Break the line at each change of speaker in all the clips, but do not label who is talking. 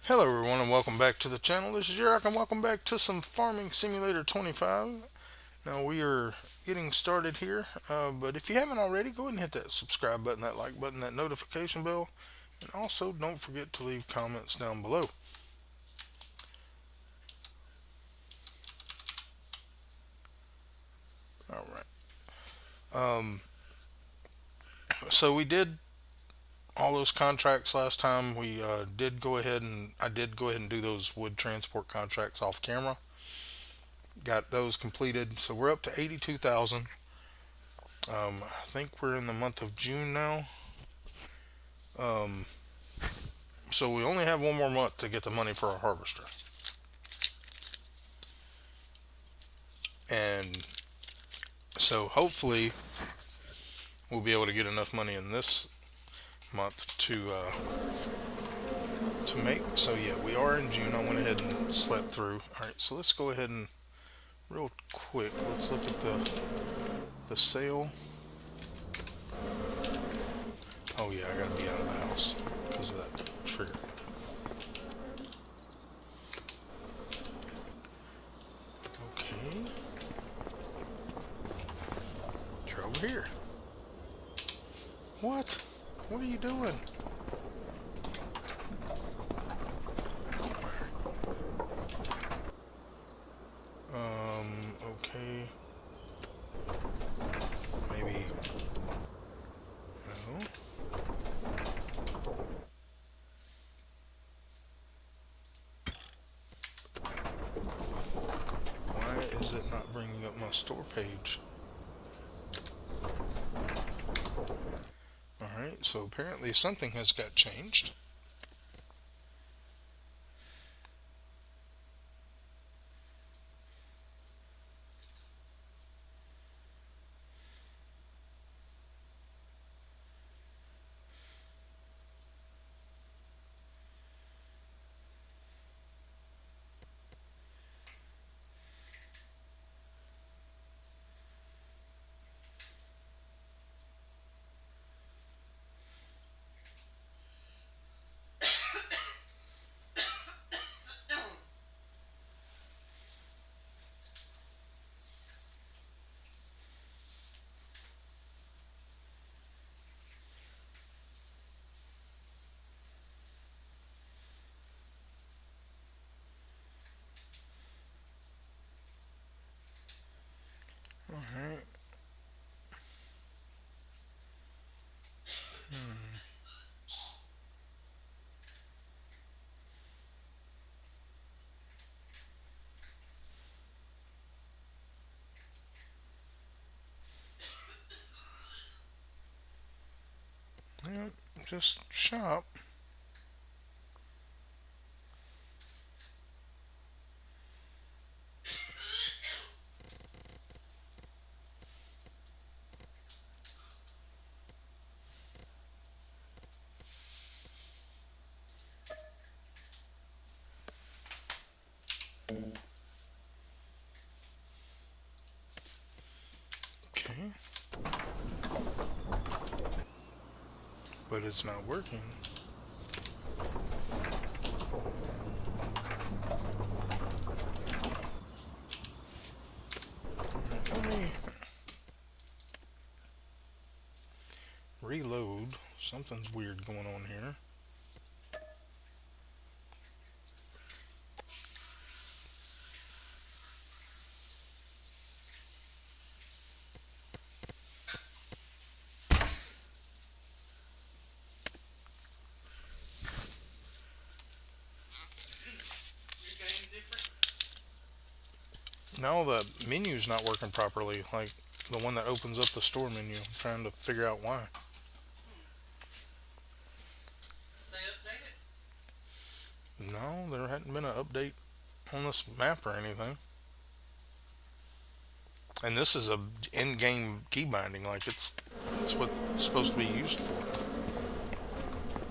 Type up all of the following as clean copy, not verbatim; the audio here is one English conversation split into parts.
Hello everyone and welcome back to the channel. This is Jerick and welcome back to some Farming Simulator 25. Now we are getting started here, but if you haven't already, go ahead and hit that subscribe button, that like button, that notification bell, and also don't forget to leave comments down below. Alright, um, so we did all those contracts last time. We did go ahead and I did go ahead and do those wood transport contracts off camera. Got those completed, so we're up to 82,000. I think we're in the month of June now. Um, so we only have one more month to get the money for our harvester. And so hopefully we'll be able to get enough money in this month to make. So yeah, we are in June. I went ahead and slept through. All right, so let's go ahead and real quick. Let's look at the sale. Oh yeah, I gotta be out of the house because of that trigger. Okay, you're over here. What? What are you doing? Okay. Maybe. No. Why is it not bringing up my store page? Alright, so apparently something has got changed. Alright. Hmm. Yep, just shop. Okay. But it's not working. Let me reload. Something's weird going on here. Now the menu's not working properly, like the one that opens up the store menu. I'm trying to figure out why. No, there hadn't been an update on this map or anything. And this is a in-game key binding, like it's what it's supposed to be used for.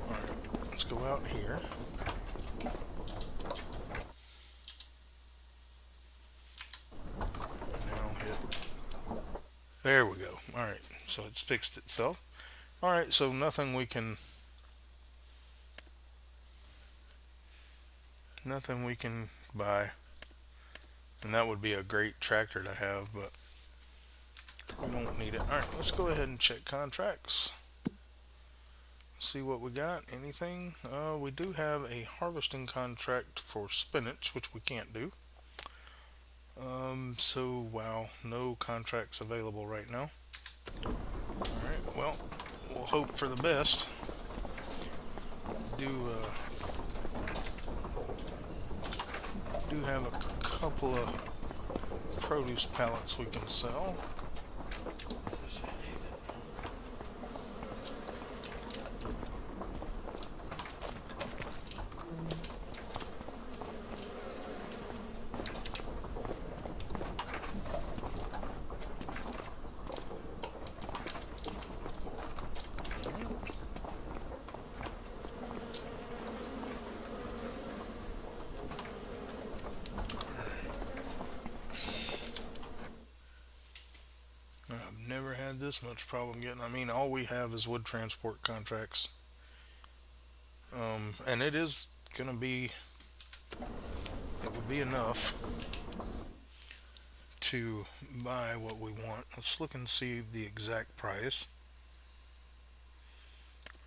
All right, let's go out here. Now hit. There we go. All right, so it's fixed itself. All right, so nothing we can. Nothing we can buy. And that would be a great tractor to have, but we don't need it. Alright, let's go ahead and check contracts. See what we got. Anything? We do have a harvesting contract for spinach, which we can't do. So, wow, no contracts available right now. Alright, well, we'll hope for the best. Do do have a couple of produce pallets we can sell. I've never had this much problem getting. I mean, all we have is wood transport contracts, and it is gonna be. It would be enough to buy what we want. Let's look and see the exact price.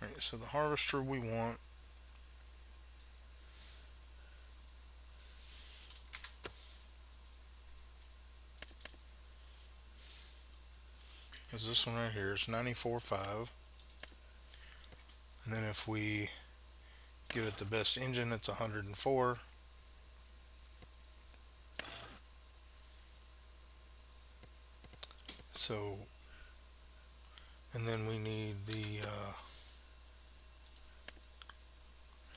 All right, so the harvester we want is this one right here. It's 94.5, and then if we give it the best engine, it's 104. So, and then we need the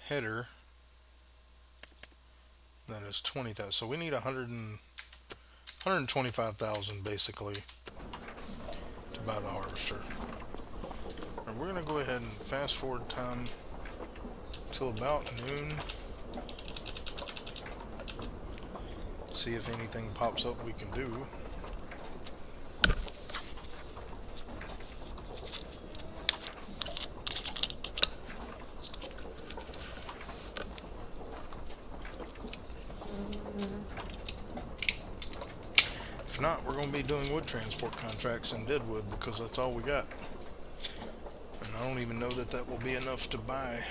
header. That is 20,000. So we need 125,000 basically to buy the harvester. And we're going to go ahead and fast forward time till about noon. See if anything pops up we can do. If not, we're going to be doing wood transport contracts in Deadwood because that's all we got. And I don't even know that that will be enough to buy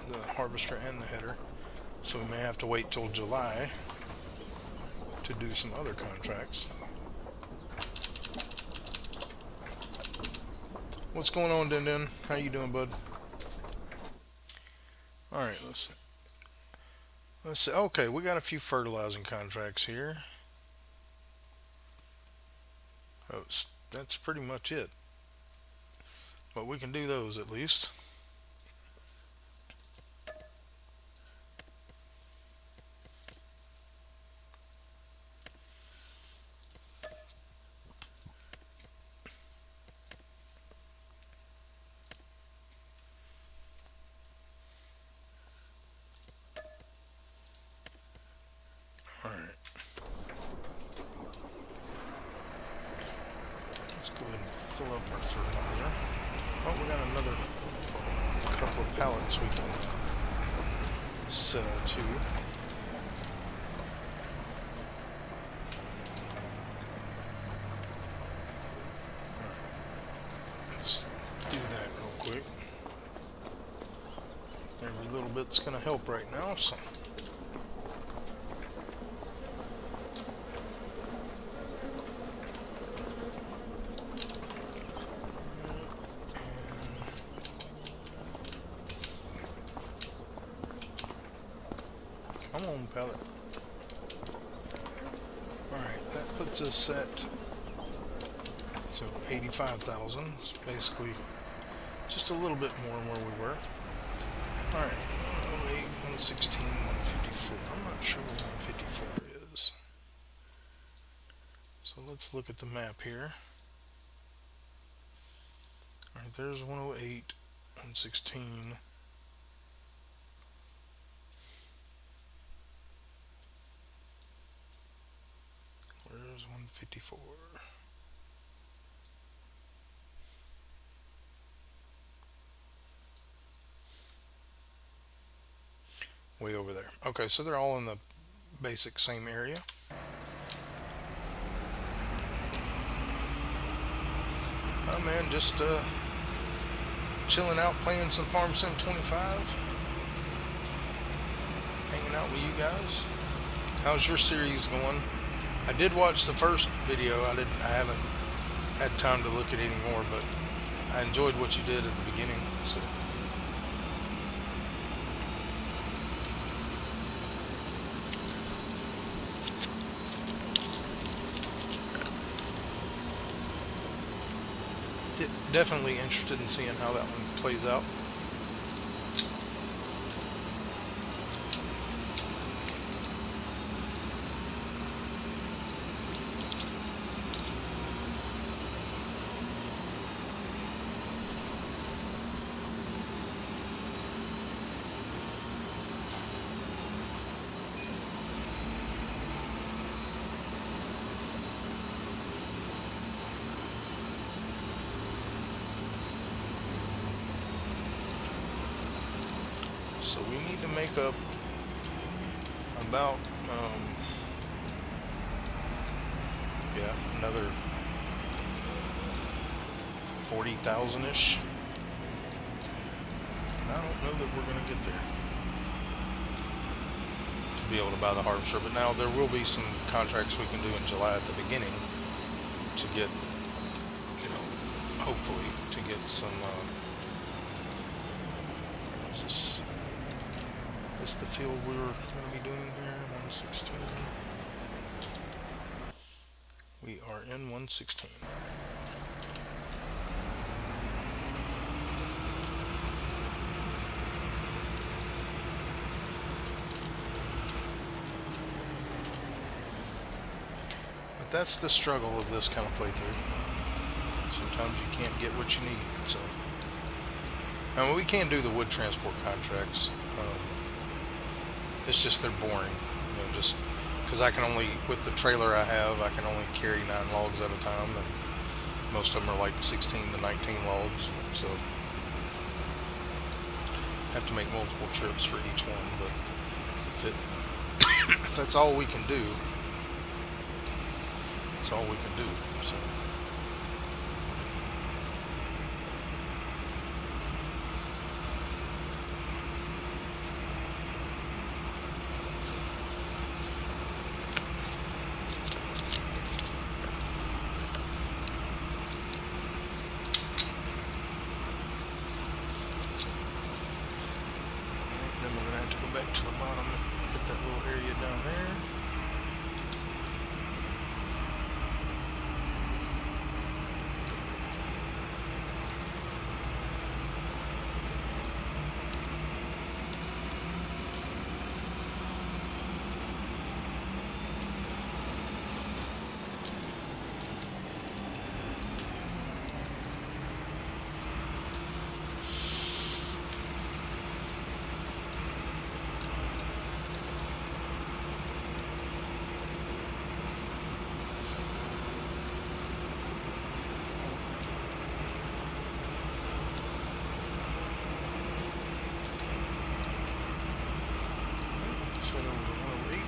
the harvester and the header. So we may have to wait till July to do some other contracts. What's going on, Din Din? How you doing, bud? Alright, let's see. Okay, we got a few fertilizing contracts here. Oh, that's pretty much it. But we can do those at least. Alright. Let's go ahead and fill up our fertilizer. Oh, we got another couple of pallets we can sell too. Alright. Let's do that real quick. Every little bit's gonna help right now, so. Come on, pallet. Alright, that puts us at 85,000. It's basically just a little bit more than where we were. Alright, 108, 116, 154. I'm not sure what 154 is. So let's look at the map here. Alright, there's 108, 116. Where's 154? way over there. Okay, so they're all in the basic same area. Oh man, just chilling out, playing some Farm Sim 25, hanging out with you guys. How's your series going? I did watch the first video. I haven't had time to look at any more, but I enjoyed what you did at the beginning. So definitely interested in seeing how that one plays out. So we need to make up about yeah, another 40,000 ish. I don't know that we're going to get there to be able to buy the harvester, but now there will be some contracts we can do in July at the beginning to get, hopefully to get some. What is this? Is the field we were going to be doing here? 116. We are in 116. But that's the struggle of this kind of playthrough. Sometimes you can't get what you need. So, I mean, we can do the wood transport contracts. It's just they're boring, just because I can only, with the trailer I have, I can only carry 9 logs at a time, and most of them are like 16 to 19 logs, so I have to make multiple trips for each one. But if that's all we can do, that's all we can do. So. Then we're going to have to go back to the bottom and get that little area down there. Let's head over to 108.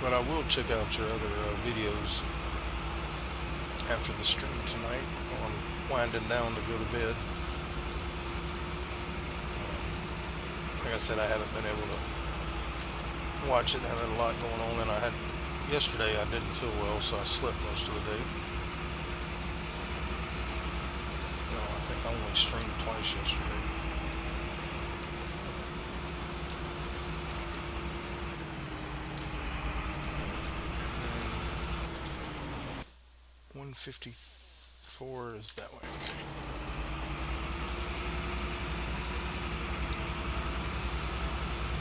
But I will check out your other videos after the stream tonight on winding down to go to bed. Like I said, I haven't been able to watch it. I had a lot going on, and yesterday I didn't feel well, so I slept most of the day. I think I only streamed twice yesterday. And then 154 is that way. Okay.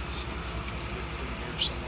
See if we can get through here somewhere.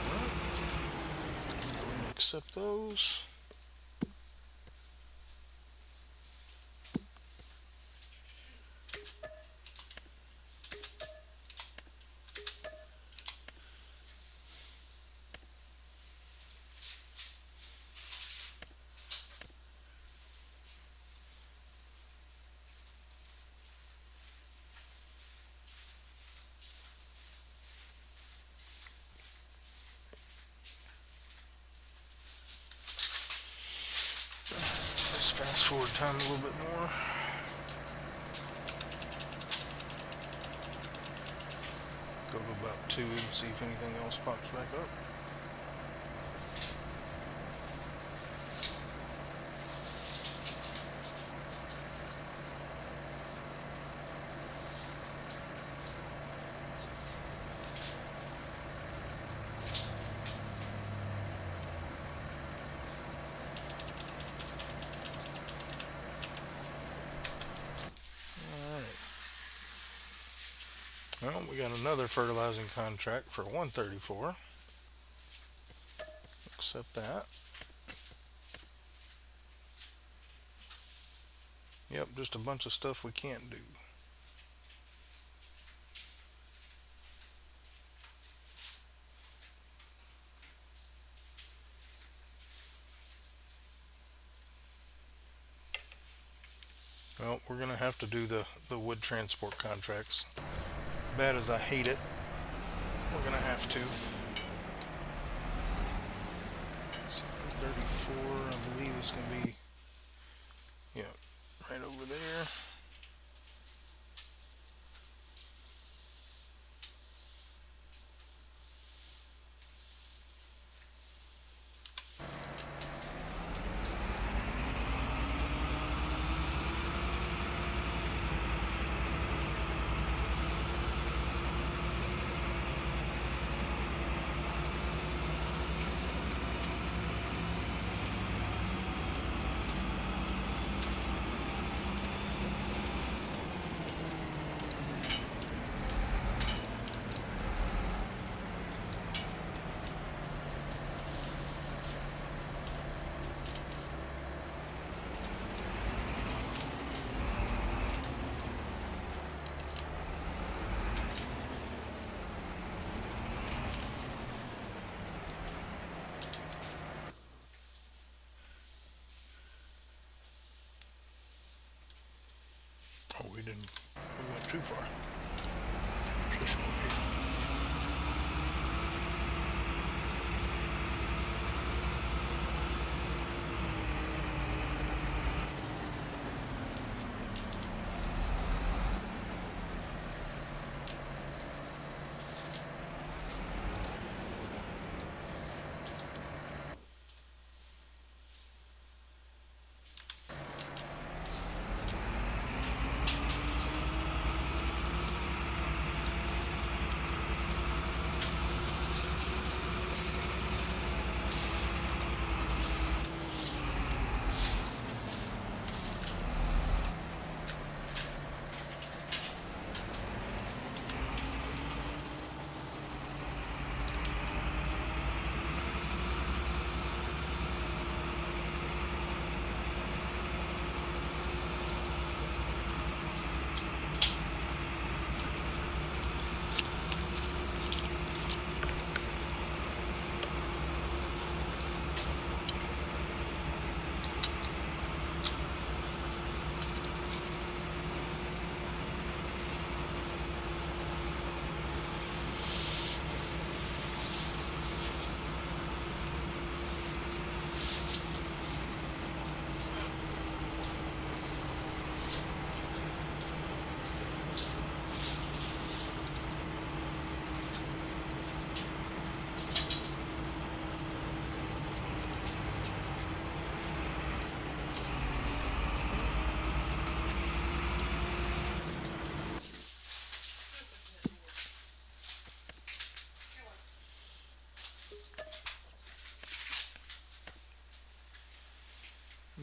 1. Accept those. Let's fast forward time a little bit more. Go to about 2 and see if anything else pops back up. Well, we got another fertilizing contract for 134. Accept that. Yep, just a bunch of stuff we can't do. Well, we're going to have to do the wood transport contracts. Bad as I hate it, we're going to have to. 34, I believe it's going to be, yeah, right over there. too far. Push them over here.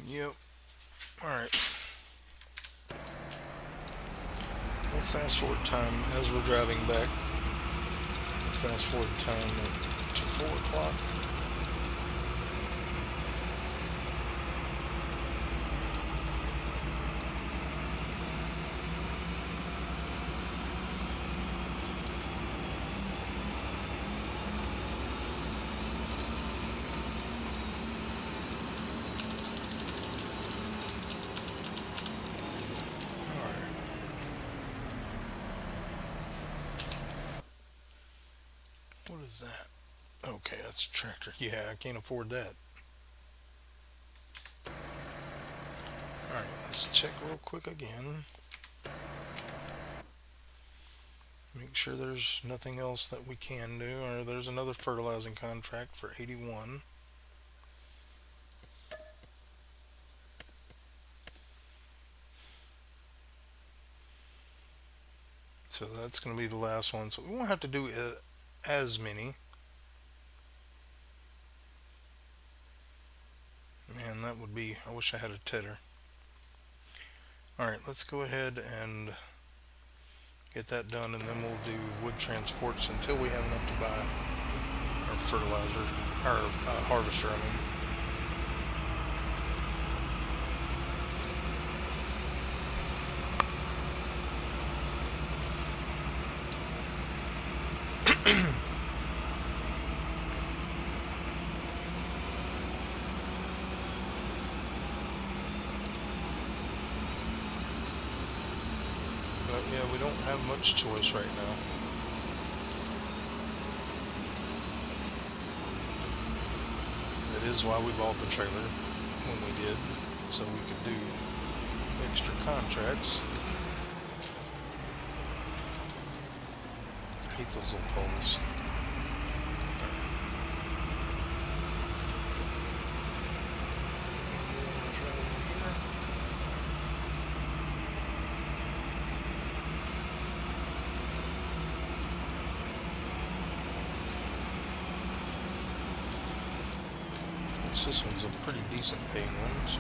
Yep. Alright. We'll fast forward time as we're driving back. Fast forward time to 4 o'clock. What is that? Okay, that's a tractor. Yeah, I can't afford that. Alright, let's check real quick again. Make sure there's nothing else that we can do. Or there's another fertilizing contract for 81. So that's going to be the last one. So we won't have to do as many. Man, that would be... I wish I had a tedder. Alright, let's go ahead and get that done, and then we'll do wood transports until we have enough to buy our fertilizer, our harvester, I mean. But yeah, we don't have much choice right now. That is why we bought the trailer when we did, so we could do extra contracts. I hate those little poles. This one's a pretty decent paying one, so.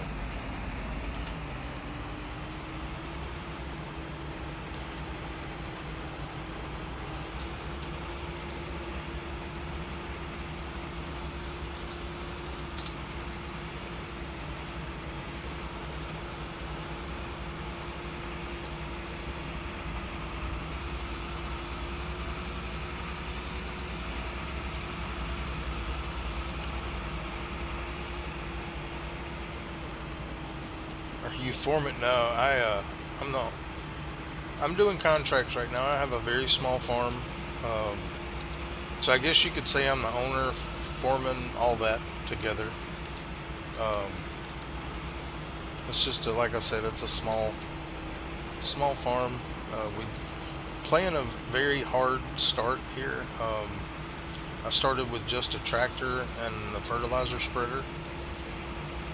Are you forming? No, I'm not. I'm doing contracts right now. I have a very small farm. Um, so I guess you could say I'm the owner, foreman, all that together. Um, it's just like I said, it's a small farm. We playing a very hard start here. I started with just a tractor and a fertilizer spreader,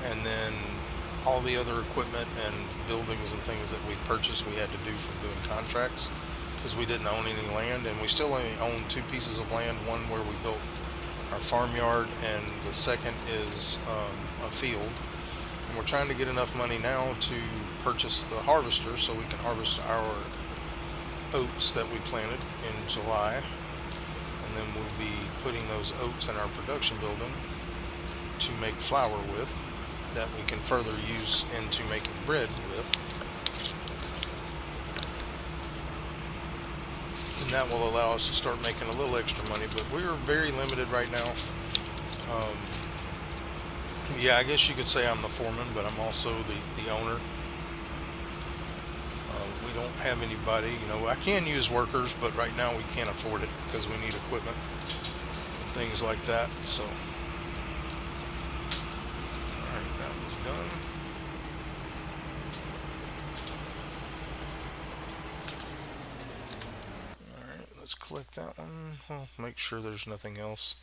and then all the other equipment and buildings and things that we've purchased we had to do from doing contracts because we didn't own any land, and we still only own two pieces of land. One where we built our farmyard, and the second is a field. And we're trying to get enough money now to purchase the harvester so we can harvest our oats that we planted in July, and then we'll be putting those oats in our production building to make flour with, that we can further use into making bread with, and that will allow us to start making a little extra money. But we're very limited right now. um, yeah, I guess you could say I'm the foreman, but I'm also the owner. We don't have anybody, I can use workers, but right now we can't afford it because we need equipment, things like that. So alright, that one's done. Alright, let's click that one. Well, make sure there's nothing else.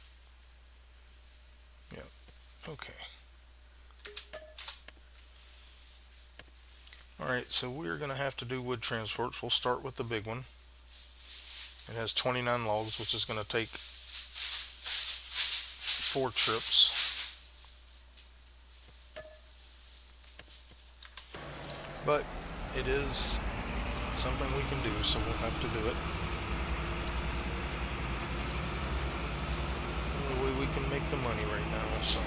Yep. Okay. Alright, so we're going to have to do wood transports. We'll start with the big one. It has 29 logs, which is going to take 4 trips. But it is something we can do, so we'll have to do it. The way we can make the money right now, so.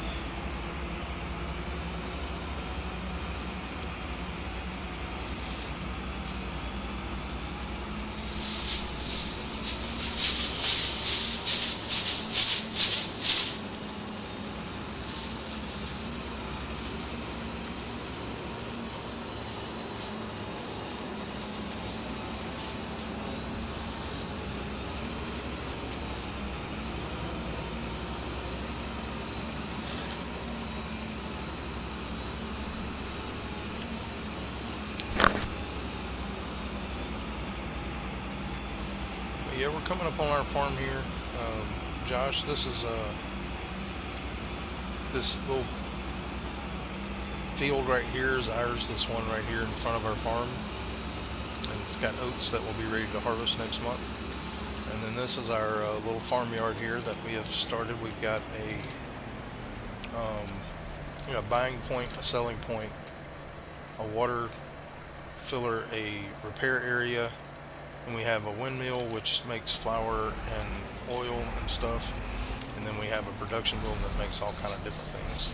Yeah, we're coming up on our farm here. Josh, this is this little field right here is ours. This one right here in front of our farm, and it's got oats that will be ready to harvest next month. And then this is our little farmyard here that we have started. We've got a buying point, a selling point, a water filler, a repair area, and we have a windmill which makes flour and oil and stuff, and then we have a production building that makes all kind of different things.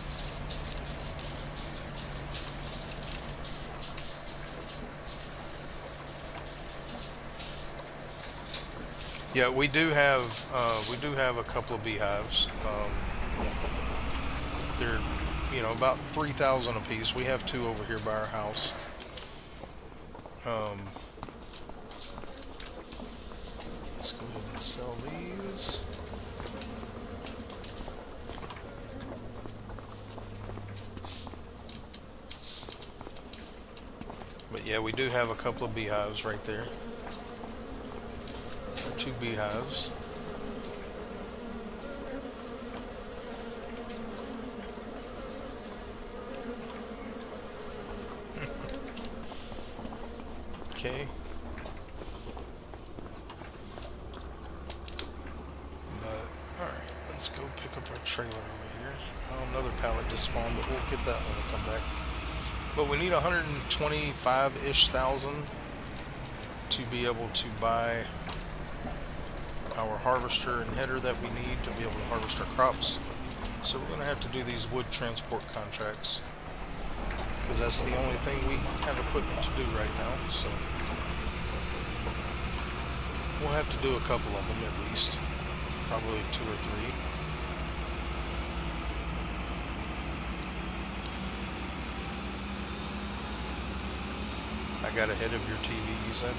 Yeah, we do have a couple of beehives. They're about 3,000 a piece. We have two over here by our house. um, let's go ahead and sell these. But yeah, we do have a couple of beehives right there. Two beehives. Okay. But alright, let's go pick up our trailer over here. Oh, another pallet just spawned, but we'll get that when we come back. But we need 125-ish thousand to be able to buy our harvester and header that we need to be able to harvest our crops. So we're going to have to do these wood transport contracts, because that's the only thing we have equipment to do right now. So we'll have to do a couple of them at least, probably 2 or 3. I got ahead of your TV, you said?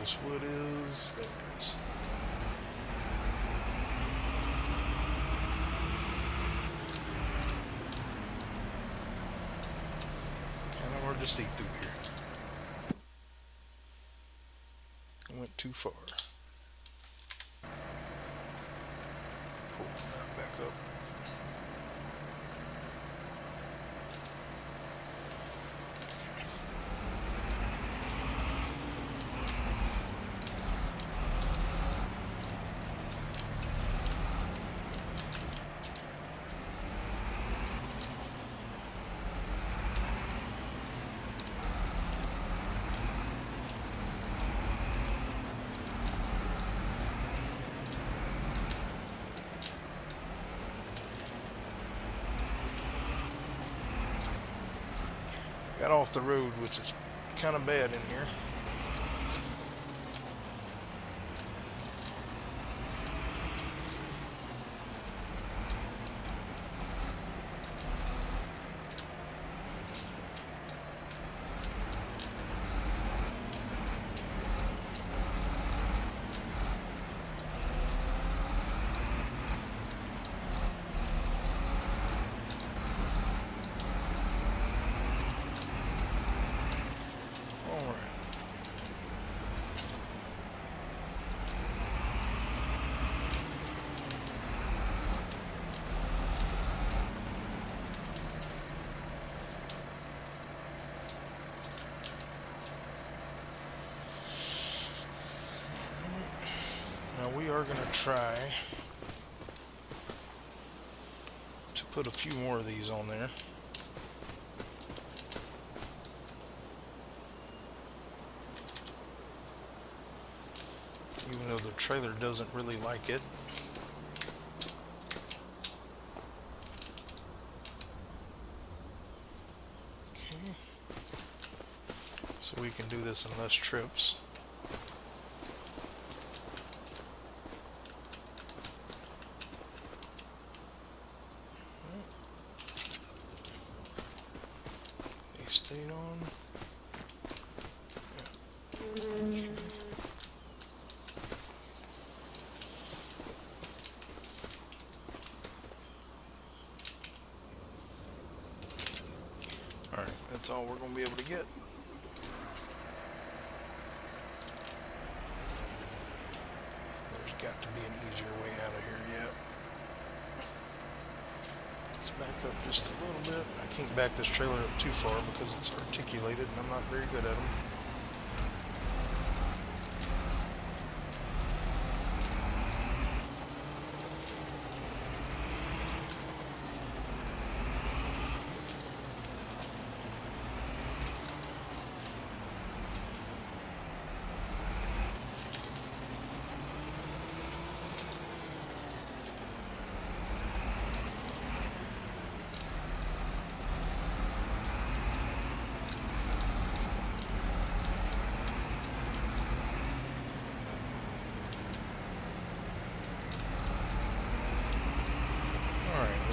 this wood is. There it is. Kind of hard to see through here. I went too far. Pull that back up. Got off the road, which is kind of bad in here. Now we are going to try to put a few more of these on there. Even though the trailer doesn't really like it. Okay. So we can do this in less trips. Stayed on. Okay. Alright, that's all we're going to be able to get. There's got to be an easier way out of here yet. Let's back up just a little bit. I can't back this trailer up too far because it's articulated and I'm not very good at them.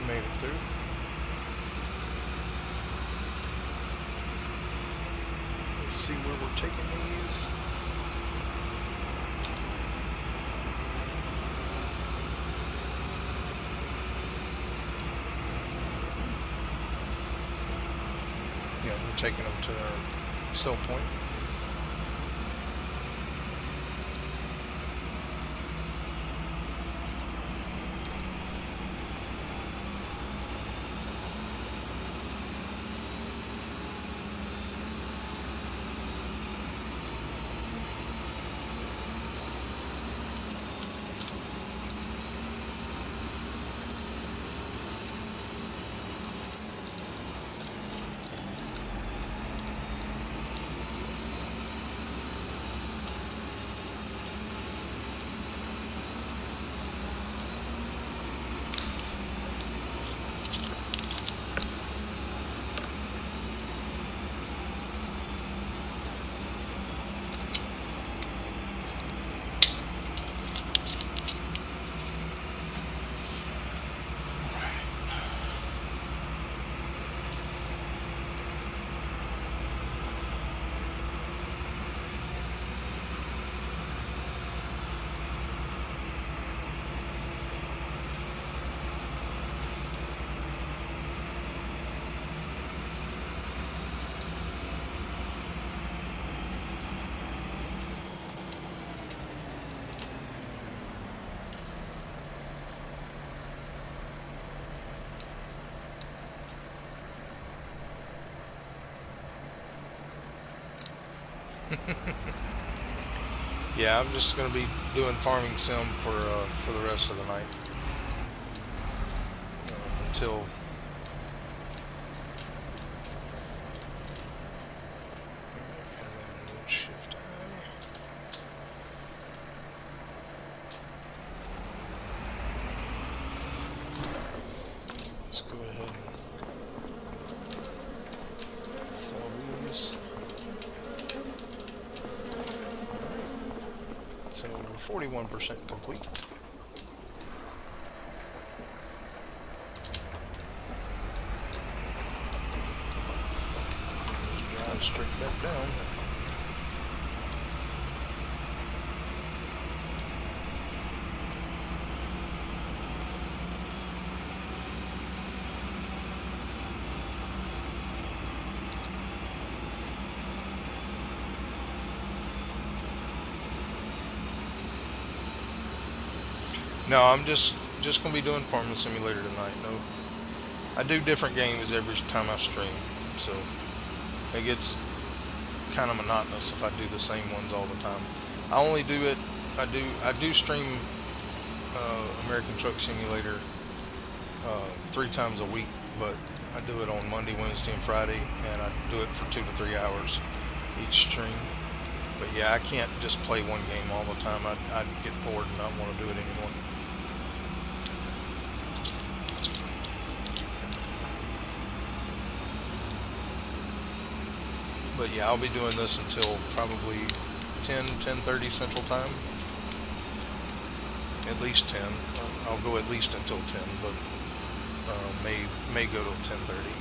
Made it through. Let's see where we're taking these. Yeah, we're taking them to our sell point. Yeah, I'm just gonna be doing farming sim for the rest of the night until. And then shift I. Let's go ahead and sell these. So we're 41% complete. Just drive straight back down. No, I'm just gonna be doing Farming Simulator tonight. No, I do different games every time I stream, so it gets kind of monotonous if I do the same ones all the time. I only do it. I do stream American Truck Simulator 3 times a week, but I do it on Monday, Wednesday, and Friday, and I do it for 2 to 3 hours each stream. But yeah, I can't just play one game all the time. I'd get bored and not want to do it anymore. But yeah, I'll be doing this until probably 10:30 Central Time. At least 10. I'll go at least until 10, but may go till 10:30.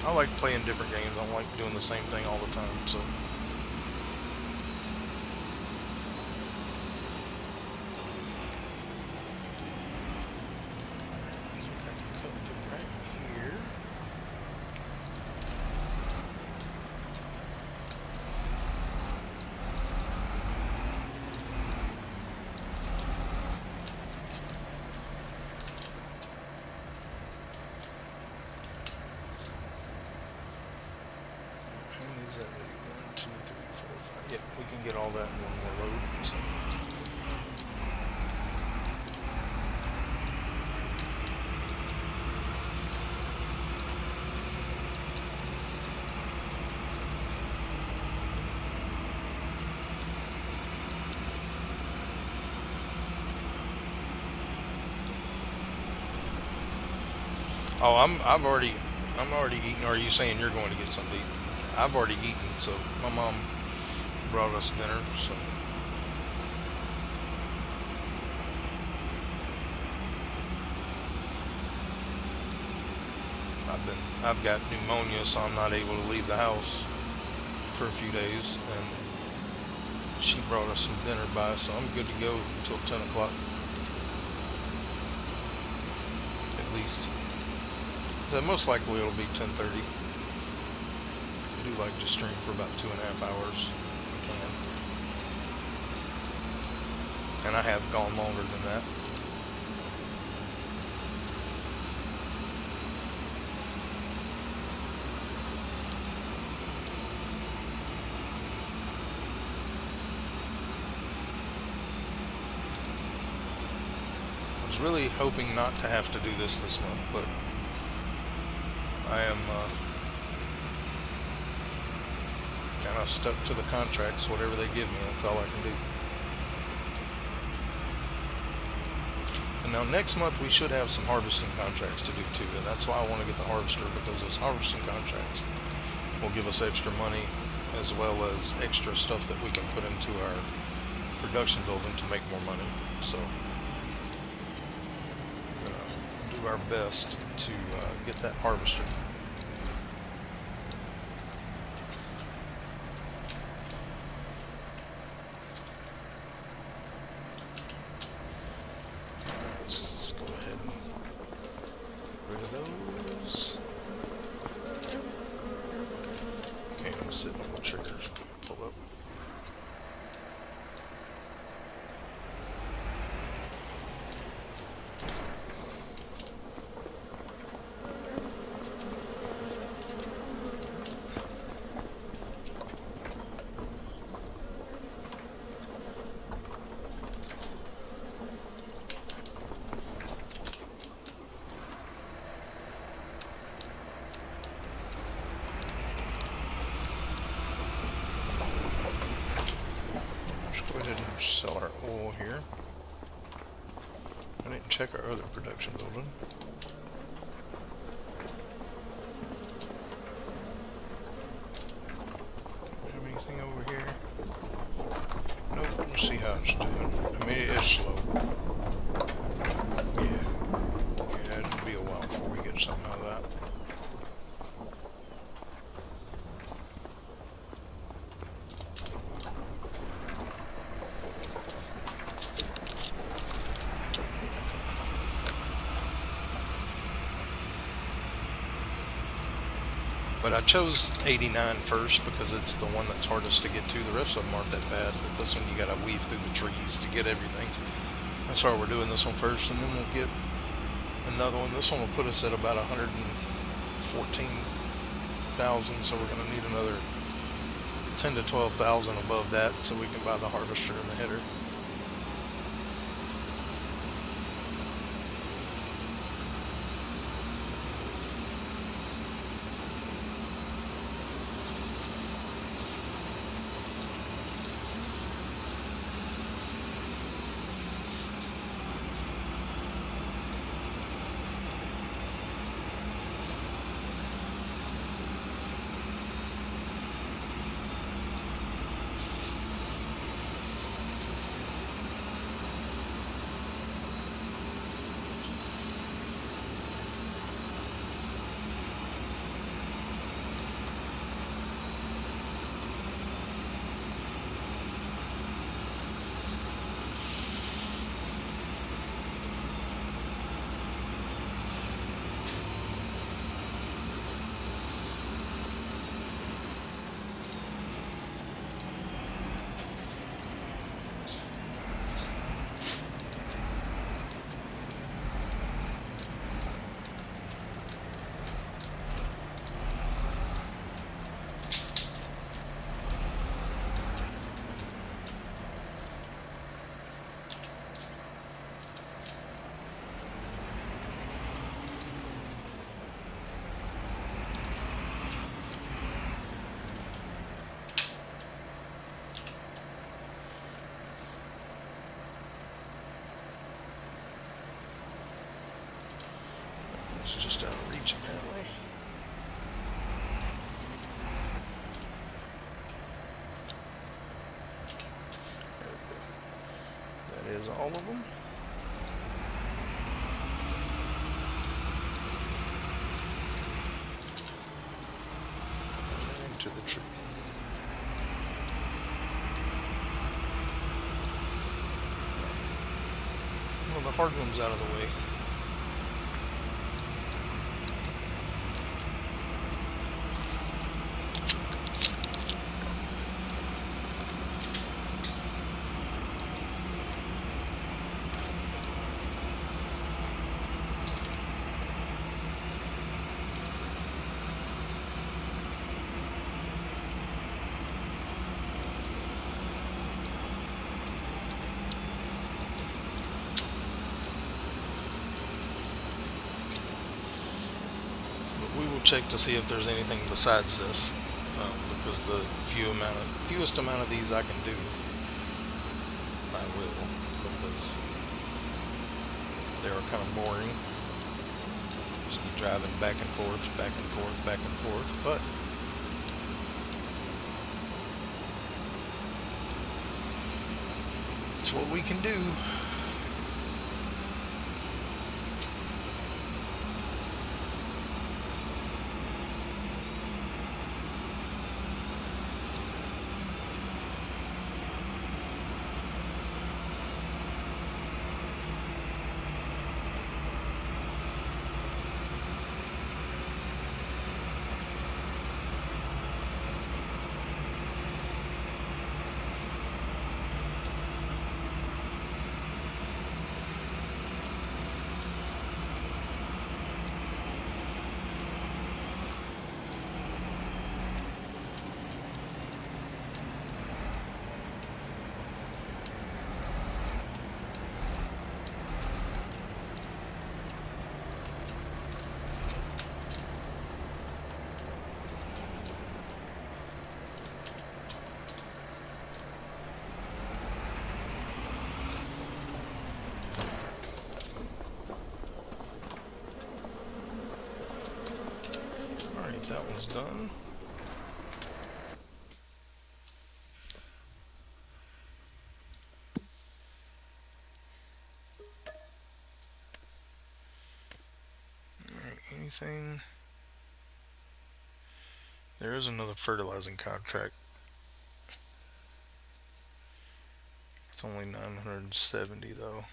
I like playing different games. I don't like doing the same thing all the time. So I think I can cut through right here. How many does that leave? 1, 2, 3, 4, 5. Yep, we can get all that in one more load. So. Oh, I'm already eating. Or are you saying you're going to get something to eat? I've already eaten, so my mom brought us dinner. So I've got pneumonia, so I'm not able to leave the house for a few days, and she brought us some dinner by, so I'm good to go until 10 o'clock at least. So most likely it'll be 10:30. I do like to stream for about 2.5 hours if I can, and I have gone longer than that. I was really hoping not to have to do this month, but I am kind of stuck to the contracts. Whatever they give me, that's all I can do. And now next month we should have some harvesting contracts to do too, and that's why I want to get the harvester, because those harvesting contracts will give us extra money as well as extra stuff that we can put into our production building to make more money. So we're gonna do our best to get that harvester. Let's just go ahead and get rid of those. Okay, I'm sitting on the triggers. Pull up. ahead and sell our oil here. I didn't check our other production building. Have anything over here? Nope. Let's see how it's doing. I mean, it's slow. Yeah, it'll be a while before we get something out of that. But I chose 89 first because it's the one that's hardest to get to. The rest of them aren't that bad, but this one you gotta weave through the trees to get everything. That's why we're doing this one first, and then we'll get another one. This one will put us at about 114,000, so we're gonna need another 10 to 12,000 above that so we can buy the harvester and the header. It's just out of reach apparently. There we go. That is all of them. And into the tree. Well, the hard one's out of the way. We will check to see if there's anything besides this, because the fewest amount of these I can do, I will, because they are kind of boring. Just keep driving back and forth, back and forth, back and forth, but it's what we can do. anything? There is another fertilizing contract. It's only 970 though.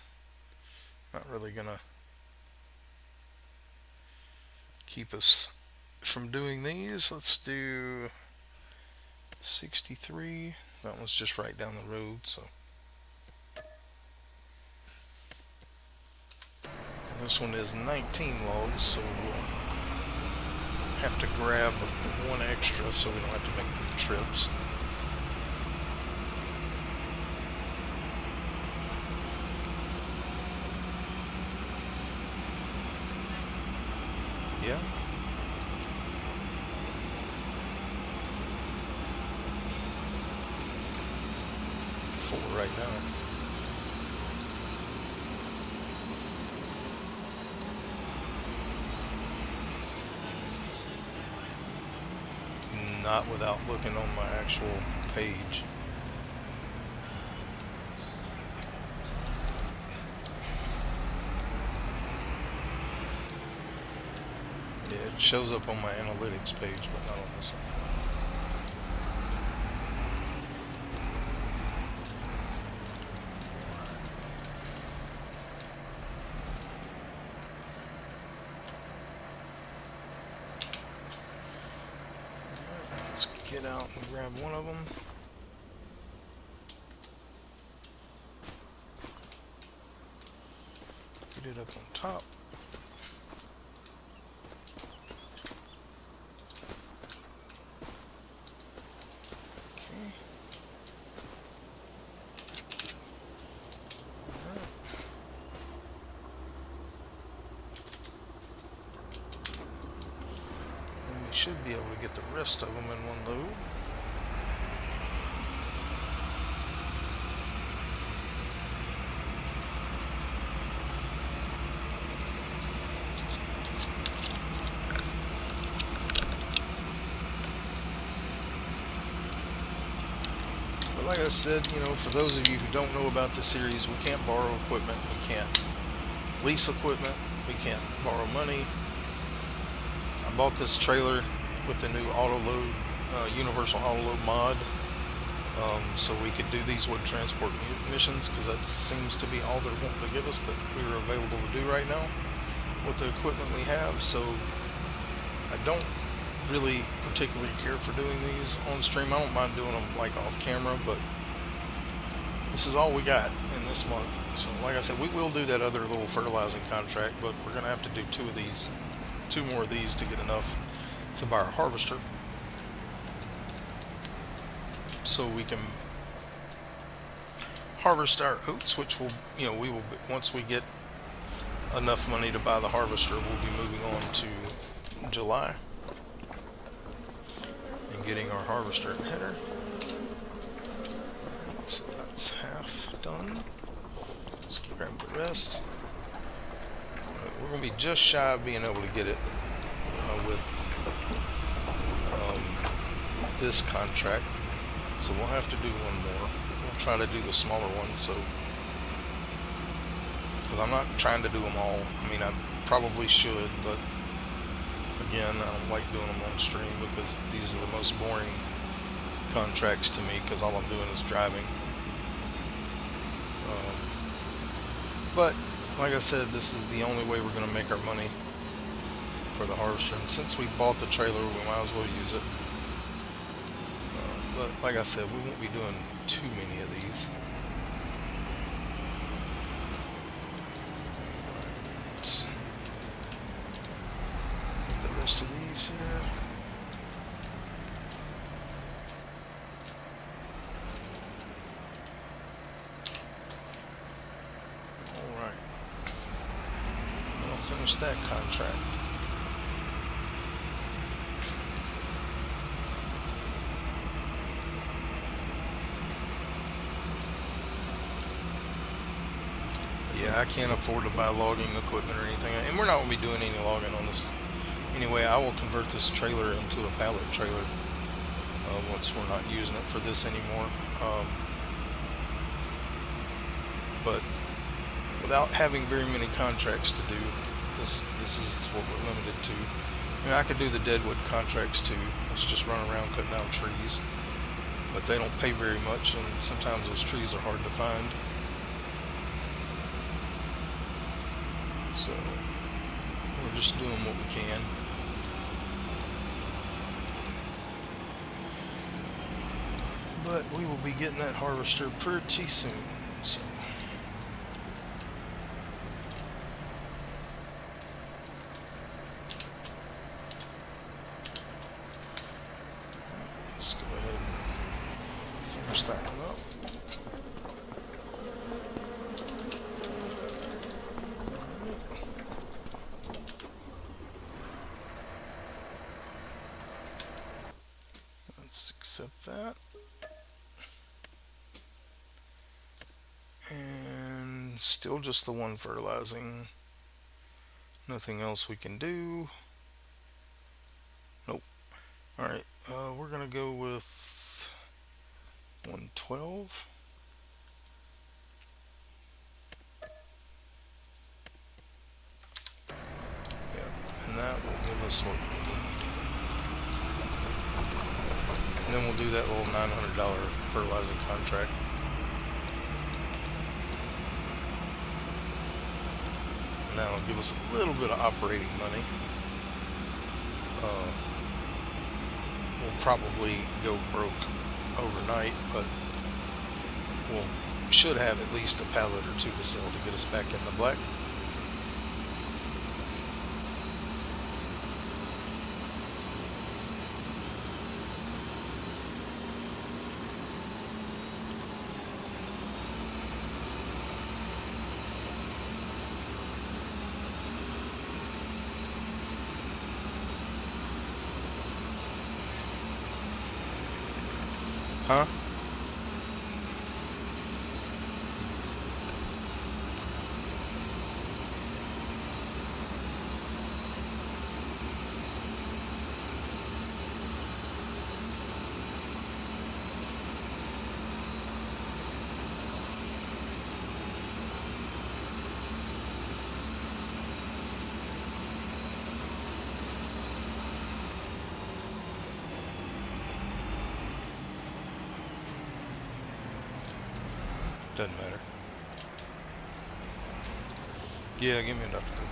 Not really gonna keep us from doing these. Let's do 63. That one's just right down the road, so. And this one is 19 logs, so we'll have to grab one extra so we don't have to make 3 trips. Yeah. Full right now. Not without looking on my actual page. Yeah, it shows up on my analytics page, but not on this one. Let's get out and grab one of them. Get it up on top. Okay. And we should be able to get the rest of them in one load. Like I said, for those of you who don't know about the series, we can't borrow equipment, we can't lease equipment, we can't borrow money. I bought this trailer with the new auto load, universal auto load mod, so we could do these wood transport missions, because that seems to be all they're wanting to give us that we're available to do right now with the equipment we have. So I don't really particularly care for doing these on stream. I don't mind doing them like off camera, but this is all we got in this month. So like I said, we will do that other little fertilizing contract, but we're gonna have to do 2 more of these to get enough to buy our harvester, so we can harvest our oats, which will, we will, once we get enough money to buy the harvester, we'll be moving on to July and getting our harvester and header. Alright, so that's half done. Let's grab the rest. We're going to be just shy of being able to get it with this contract, so we'll have to do one more. We'll try to do the smaller one, so because I'm not trying to do them all. I mean, I probably should, but again, I don't like doing them on stream because these are the most boring contracts to me, because all I'm doing is driving. But like I said, this is the only way we're going to make our money for the harvester, and since we bought the trailer, we might as well use it. But like I said, we won't be doing too many of these. Alright. Get the rest of these here. Alright. I'll finish that contract. Yeah, I can't afford to buy logging equipment or anything, and we're not going to be doing any logging on this anyway. I will convert this trailer into a pallet trailer once we're not using it for this anymore. But without having very many contracts to do, This is what we're limited to. I mean, I could do the deadwood contracts too. It's just run around cutting down trees, but they don't pay very much, and sometimes those trees are hard to find. So we're just doing what we can. But we will be getting that harvester pretty soon. So let's go ahead and finish that one up. Let's accept that. And still just the one fertilizing. Nothing else we can do. Nope. Alright, we're going to go with 112. Yeah, and that will give us what we need. And then we'll do that little $900 fertilizing contract. And that'll give us a little bit of operating money. We'll probably go broke overnight, but we'll should have at least a pallet or two to sell to get us back in the black. Huh? Doesn't matter. Yeah, give me a Dr. Pepper.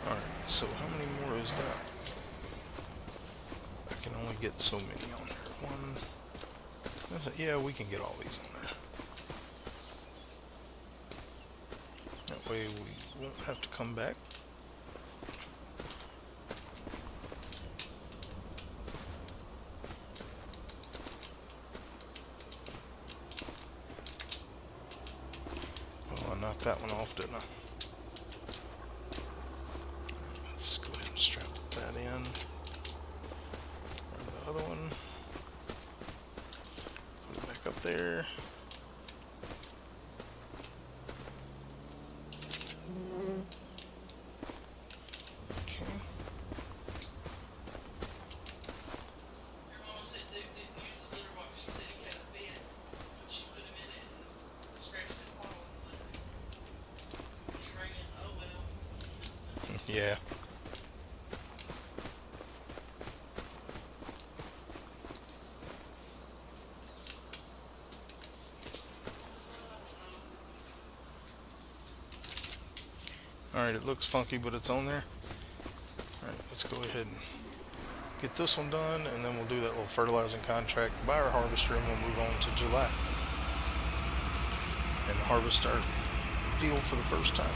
Alright, so how many more is that? I can only get so many on there. Yeah, we can get all these on there. That way we won't have to come back. Oh, I knocked that one off, didn't I? Let's go ahead and strap that in. Grab the other one. Put it back up there. Okay. Yeah. Alright, it looks funky, but it's on there. Alright, let's go ahead and get this one done, and then we'll do that little fertilizing contract, buy our harvester, and we'll move on to July and harvest our field for the first time.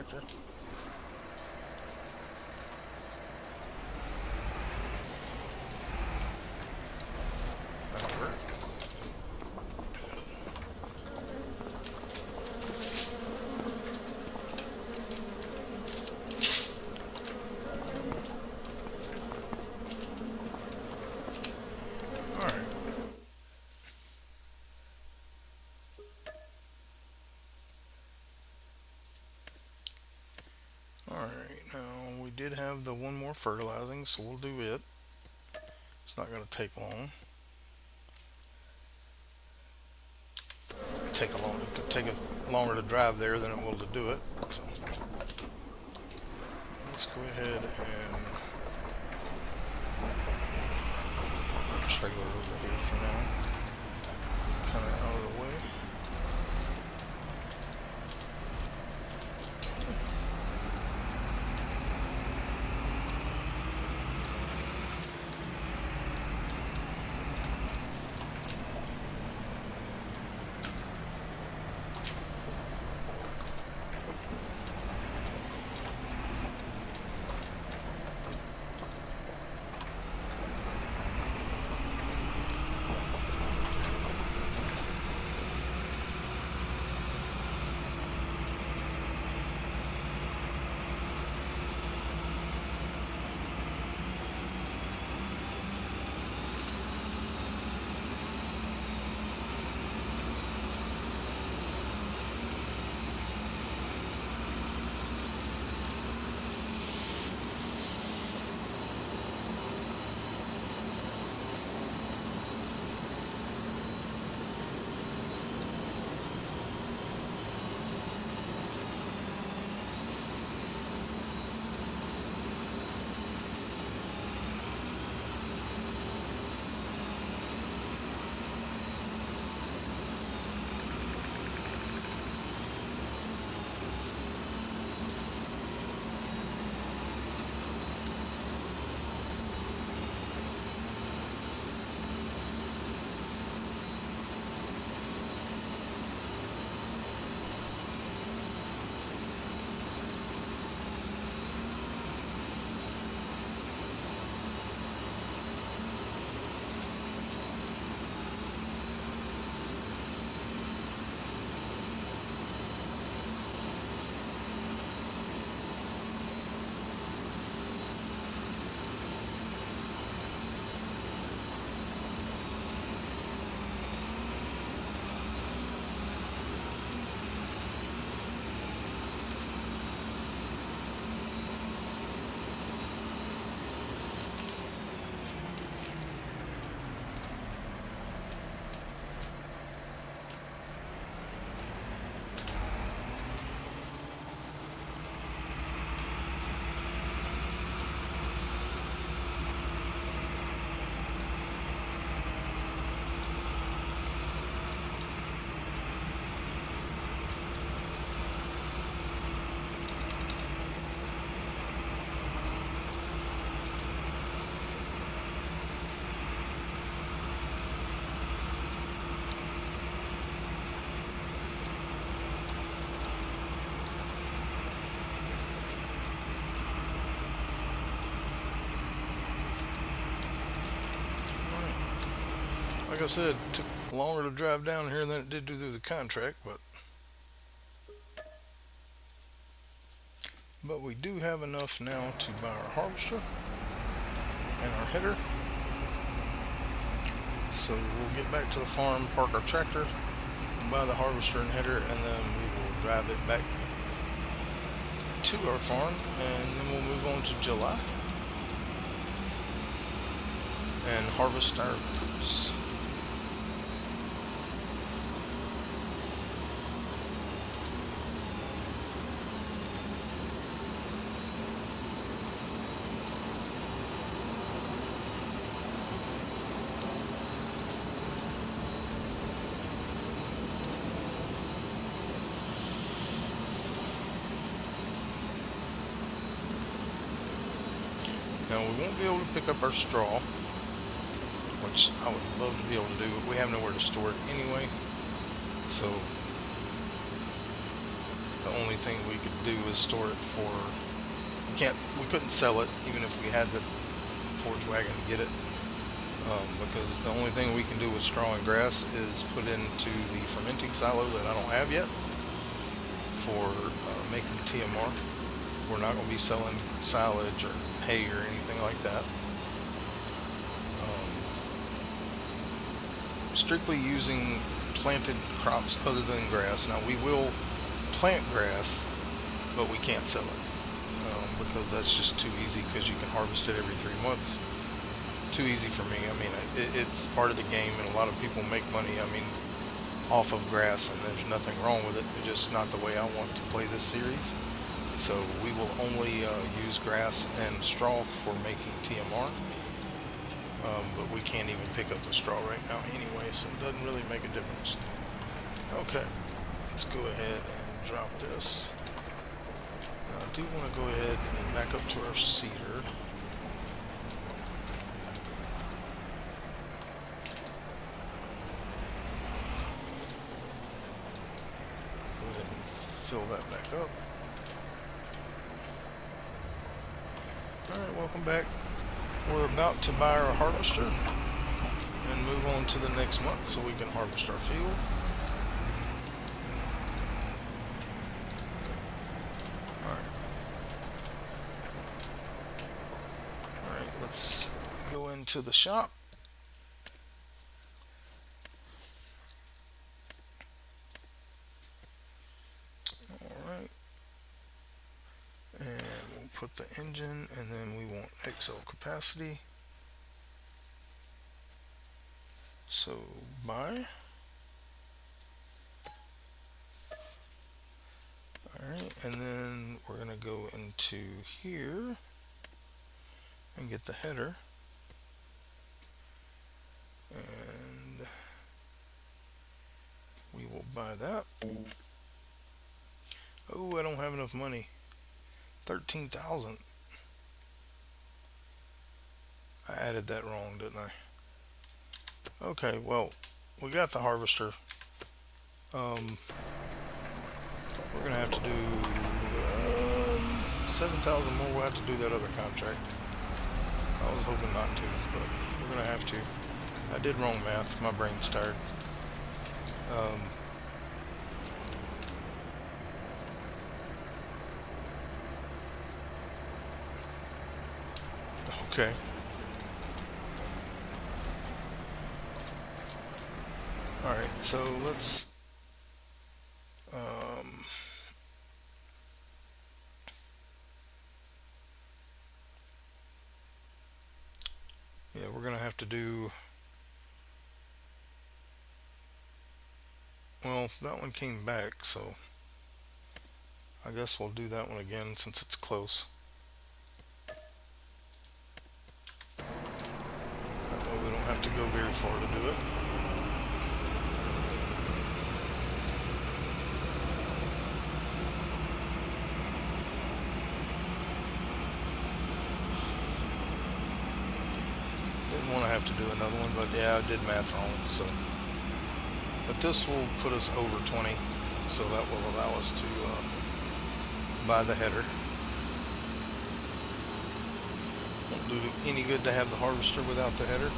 tractor. That'll work. Alright. Alright, now we did have the one more fertilizing, so we'll do it. It's not going to take long. Take a longer to drive there than it will to do it. So let's go ahead and put the trailer over here for now. Kind of out of the way. Like I said, it took longer to drive down here than it did to do the contract, but we do have enough now to buy our harvester and our header. So we'll get back to the farm, park our tractor, buy the harvester and header, and then we will drive it back to our farm, and then we'll move on to July and harvest our fruits. Now we won't be able to pick up our straw, which I would love to be able to do, but we have nowhere to store it anyway. So The only thing we could do is store it for. We couldn't sell it even if we had the forge wagon to get it, because the only thing we can do with straw and grass is put into the fermenting silo that I don't have yet for making TMR. We're not going to be selling silage or hay or anything like that. Strictly using planted crops other than grass. Now we will plant grass, but we can't sell it because that's just too easy, because you can harvest it every 3 months. Too easy for me. I mean, it's part of the game, and a lot of people make money, I mean, off of grass, and there's nothing wrong with it. It's just not the way I want to play this series. So we will only use grass and straw for making TMR. But we can't even pick up the straw right now anyway, so it doesn't really make a difference. Okay, let's go ahead and drop this. Now I do want to go ahead and back up to our cedar. Go ahead and fill that back up. Alright, welcome back. We're about to buy our harvester and move on to the next month so we can harvest our field. Alright, let's go into the shop. Alright. And we'll put the engine, and then we want XL capacity. So buy. Alright, and then we're going to go into here and get the header. And we will buy that. Oh, I don't have enough money. 13,000. I added that wrong, didn't I? Okay, well, we got the harvester. We're gonna have to do 7,000 more. We'll have to do that other contract. I was hoping not to, but we're gonna have to. I did wrong math. My brain's tired. Okay. Alright, so let's yeah, we're gonna have to do, well, that one came back, so I guess we'll do that one again since it's close. That way we don't have to go very far to do it. Didn't want to have to do another one, but yeah, I did math wrong, so. But this will put us over 20, so that will allow us to buy the header. Won't do any good to have the harvester without the header.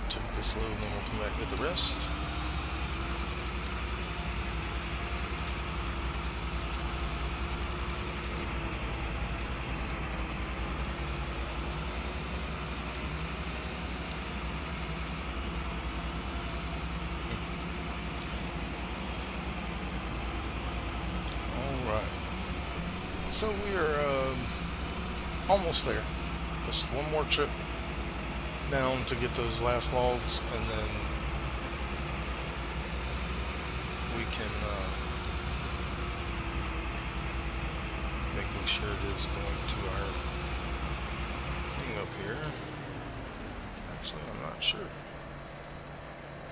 Take this load and then we'll come back and get the rest. Alright. So we are almost there. Just one more trip down to get those last logs, and then we can sure it is going to our thing up here. Actually, I'm not sure.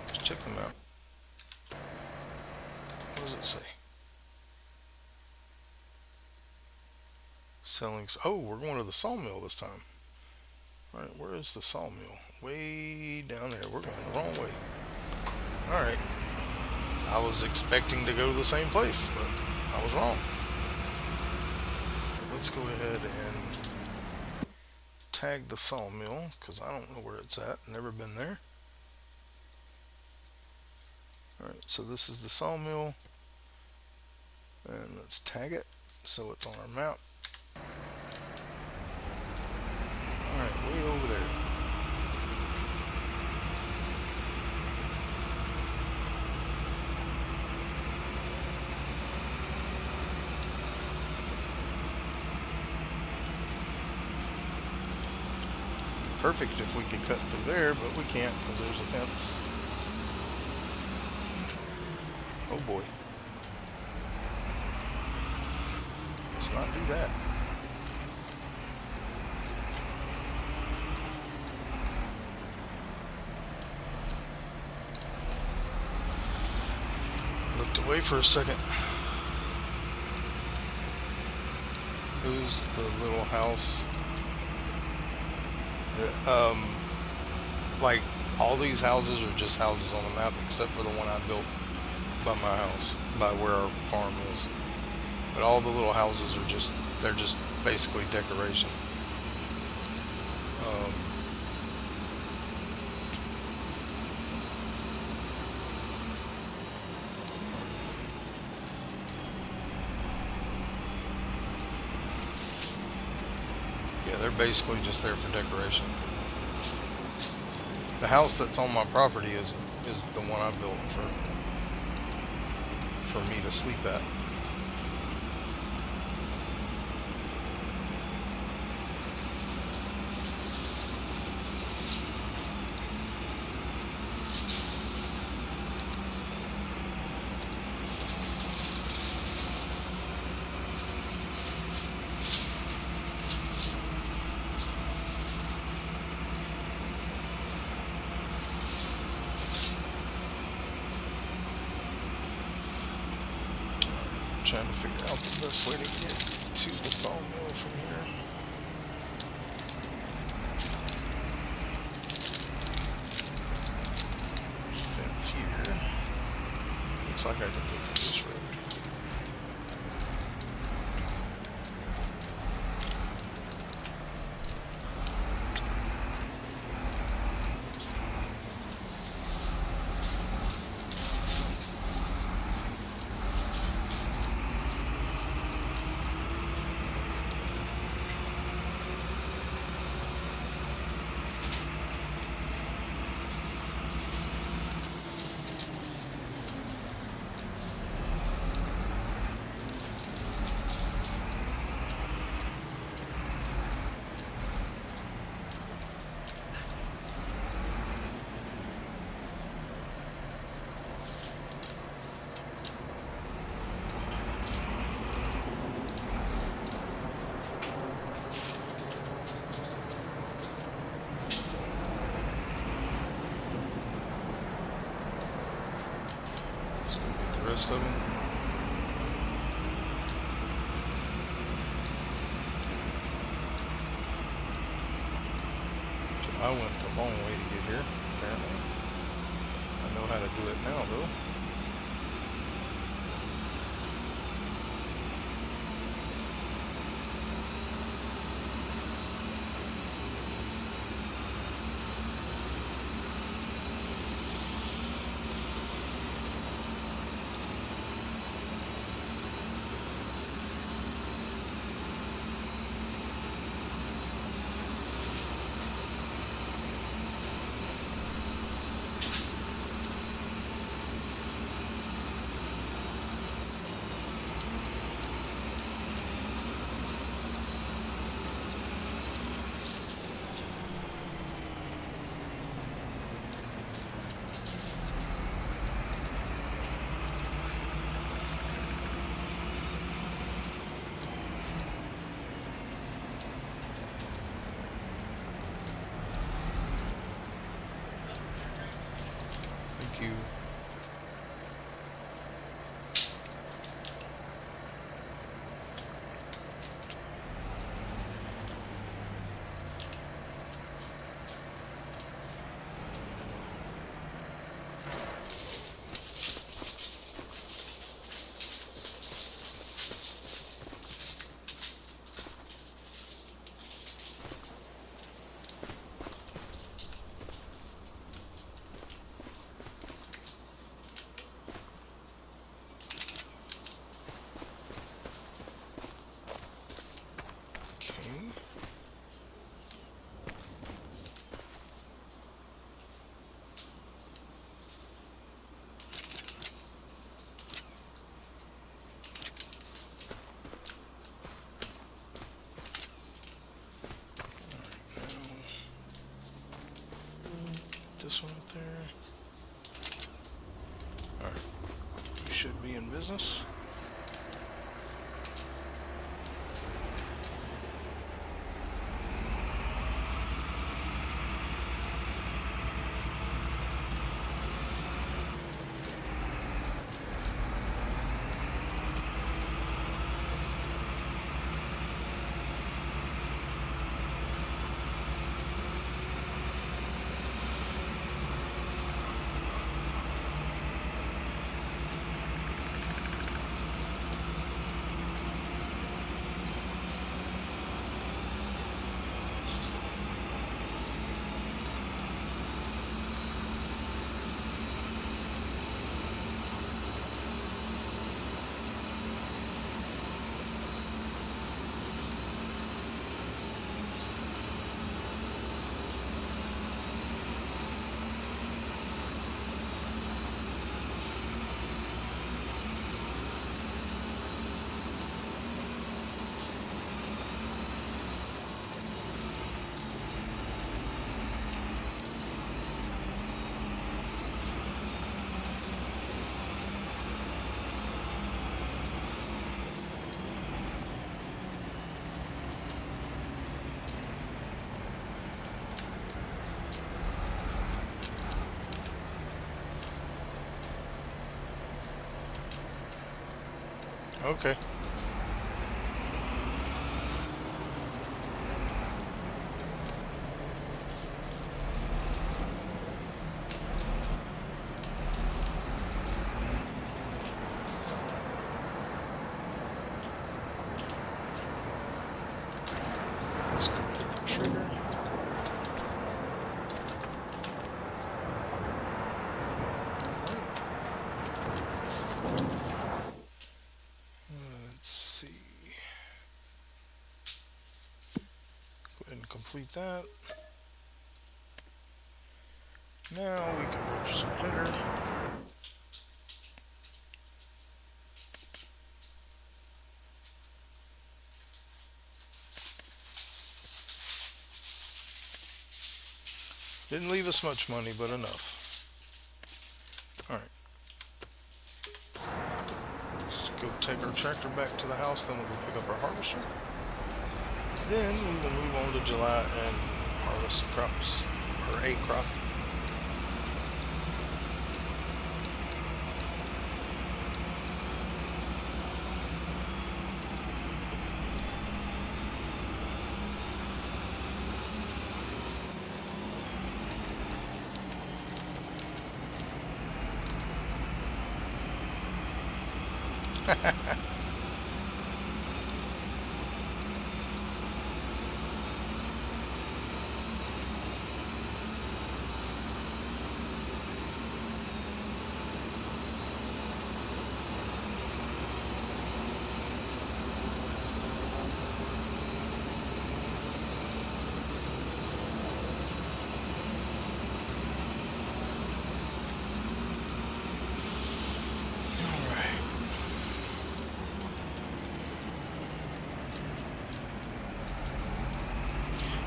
Let's check them out. What does it say? Selling. Oh, we're going to the sawmill this time. Alright, where is the sawmill? Way down there. We're going the wrong way. Alright. I was expecting to go to the same place, but I was wrong. Let's go ahead and tag the sawmill, because I don't know where it's at. Never been there. Alright, so this is the sawmill. And let's tag it so it's on our map. Alright, way over there. Perfect if we could cut through there, but we can't because there's a fence. Oh boy. Let's not do that. Looked away for a second. Who's the little house? Like all these houses are just houses on the map except for the one I built by my house, by where our farm is. But all the little houses are just, they're just basically decoration. Yeah, they're basically just there for decoration. The house that's on my property is the one I built for me to sleep at. Trying to figure out the best way to get to the sawmill from here. There's a fence here. Looks like I can go through this road. Rest of them. So I went the long way to get here, apparently. I know how to do it now, though. this one up there. Alright, we should be in business. Okay. Let's go hit the trigger. Let's see. Go ahead and complete that. Now we can purchase a header. Didn't leave us much money, but enough. Alright. Let's go take our tractor back to the house, then we'll go pick up our harvester. Then we will move on to July and harvest some crops, or a crop.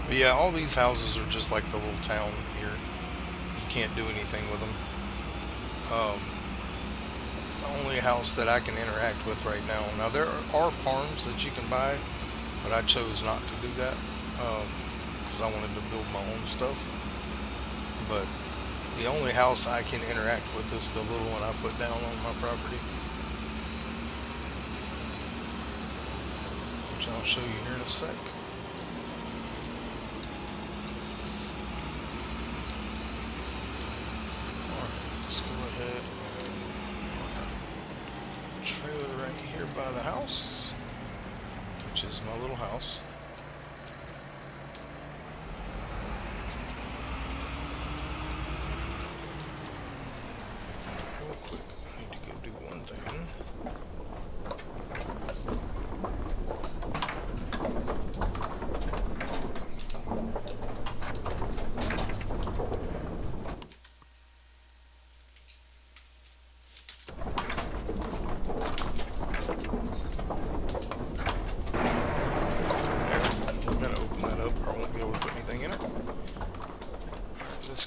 But yeah, all these houses are just like the little town here. You can't do anything with them. Um, the only house that I can interact with right now. Now there are farms that you can buy, but I chose not to do that because I wanted to build my own stuff. But the only house I can interact with is the little one I put down on my property, which I'll show you here in a sec. Let's go ahead and park our trailer right here by the house, which is my little house. Real quick, I need to go do one thing.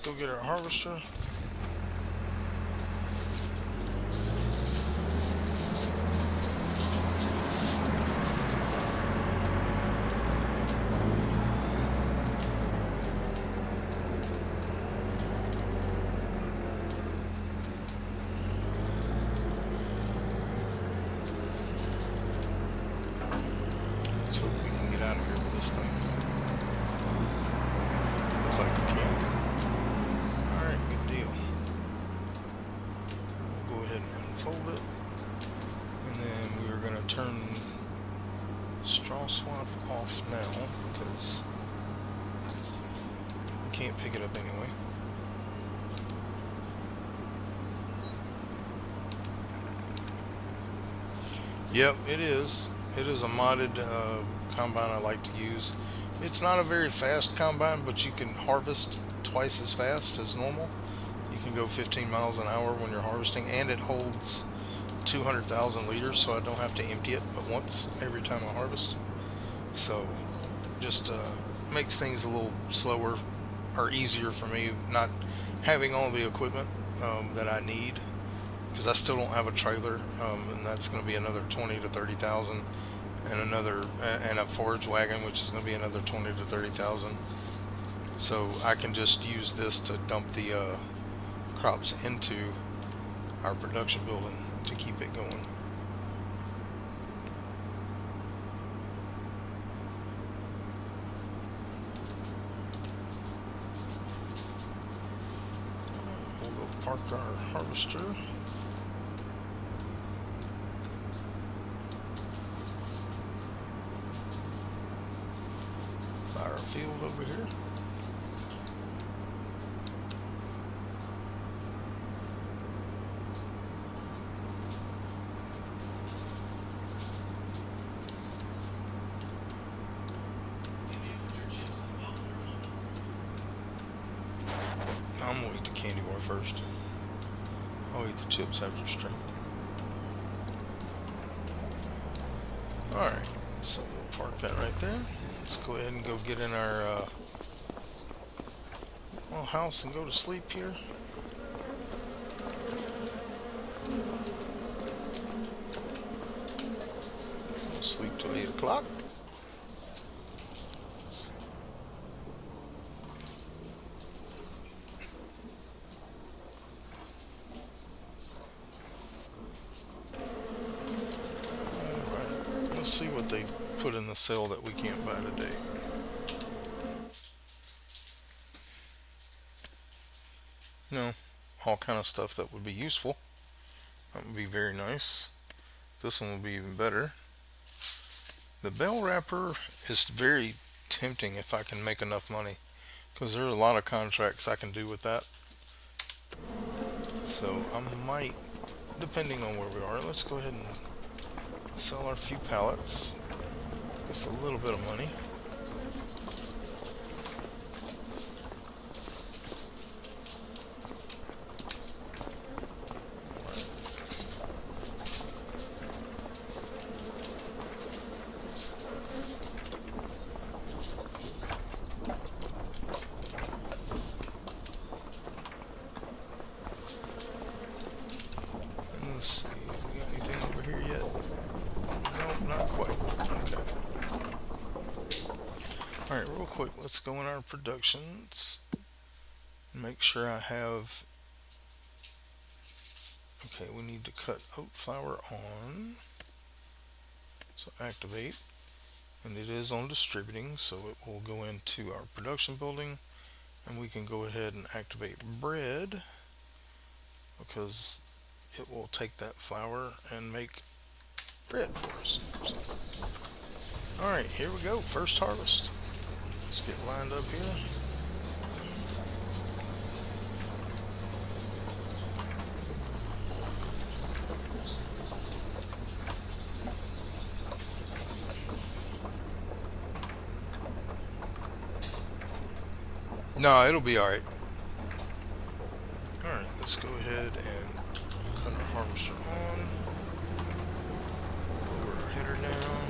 go get our harvester. Let's hope we can get out of here with this thing. Looks like we can. Alright, good deal. We'll go ahead and unfold it. And then we're going to turn straw swath off now because we can't pick it up anyway. Yep, it is. It is a modded combine I like to use. It's not a very fast combine, but you can harvest twice as fast as normal. You can go 15 miles an hour when you're harvesting, and it holds 200,000 liters, so I don't have to empty it but once every time I harvest. So just makes things a little slower or easier for me, not having all the equipment that I need, because I still don't have a trailer, and that's going to be another 20 to 30,000, and and a forage wagon, which is going to be another 20 to 30,000. So I can just use this to dump the crops into our production building to keep it going. We'll go park our harvester. Our field over here. I'm gonna eat the candy bar first. I'll eat the chips after stream. Alright, so we'll park that right there. Let's go ahead and go get in our little house and go to sleep here. We'll sleep till 8 o'clock. Alright, let's see what they put in the sale that we can't buy today. No, all kind of stuff that would be useful. That would be very nice. This one will be even better. The bell wrapper is very tempting if I can make enough money, because there are a lot of contracts I can do with that. So I might, depending on where we are, let's go ahead and sell our few pallets. Just a little bit of money. Let's see, we got anything over here yet? No, not quite. Okay. Alright, real quick, let's go in our productions. Make sure I have... Okay, we need to cut oat flour on. So activate. And it is on distributing, so it will go into our production building. And we can go ahead and activate bread, because it will take that flour and make bread for us. So, alright, here we go. First harvest. Let's get lined up here. No, it'll be alright. Alright, let's go ahead and cut our harvester on. Lower our header down.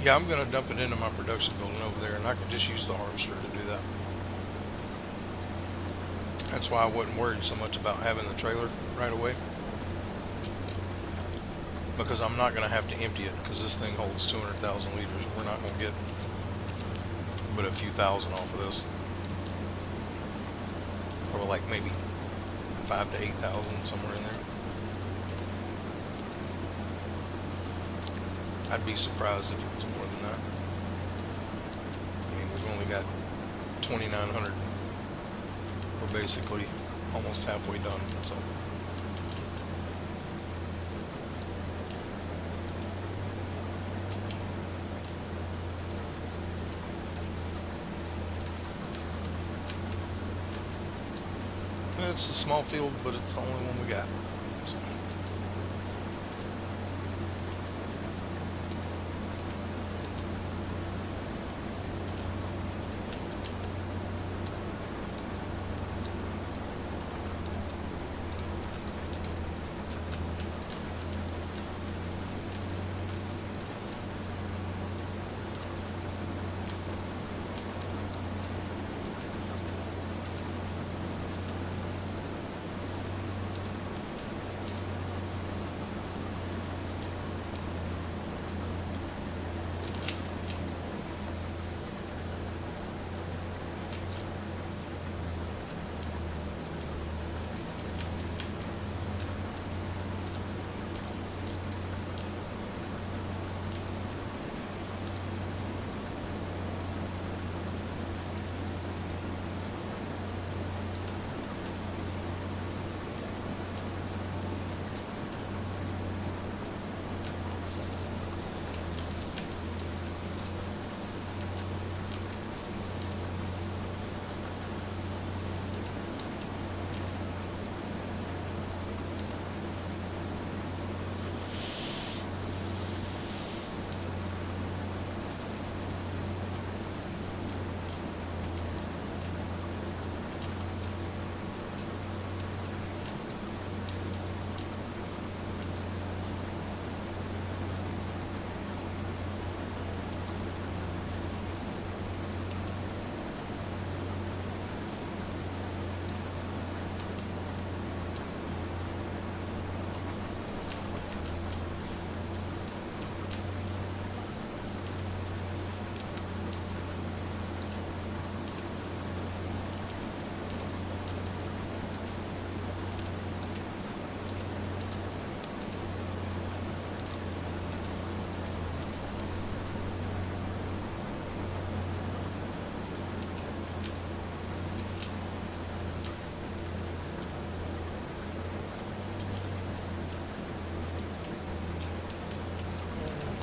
Yeah, I'm gonna dump it into my production building over there, and I can just use the harvester to do that. That's why I wasn't worried so much about having the trailer right away, because I'm not gonna have to empty it because this thing holds 200,000 liters, and we're not gonna get but a few thousand off of this, or like maybe 5 to 8 thousand somewhere in there. I'd be surprised if it was more than that. I mean, we've only got 2,900. We're basically almost halfway done. So it's a small field, but it's the only one we got. So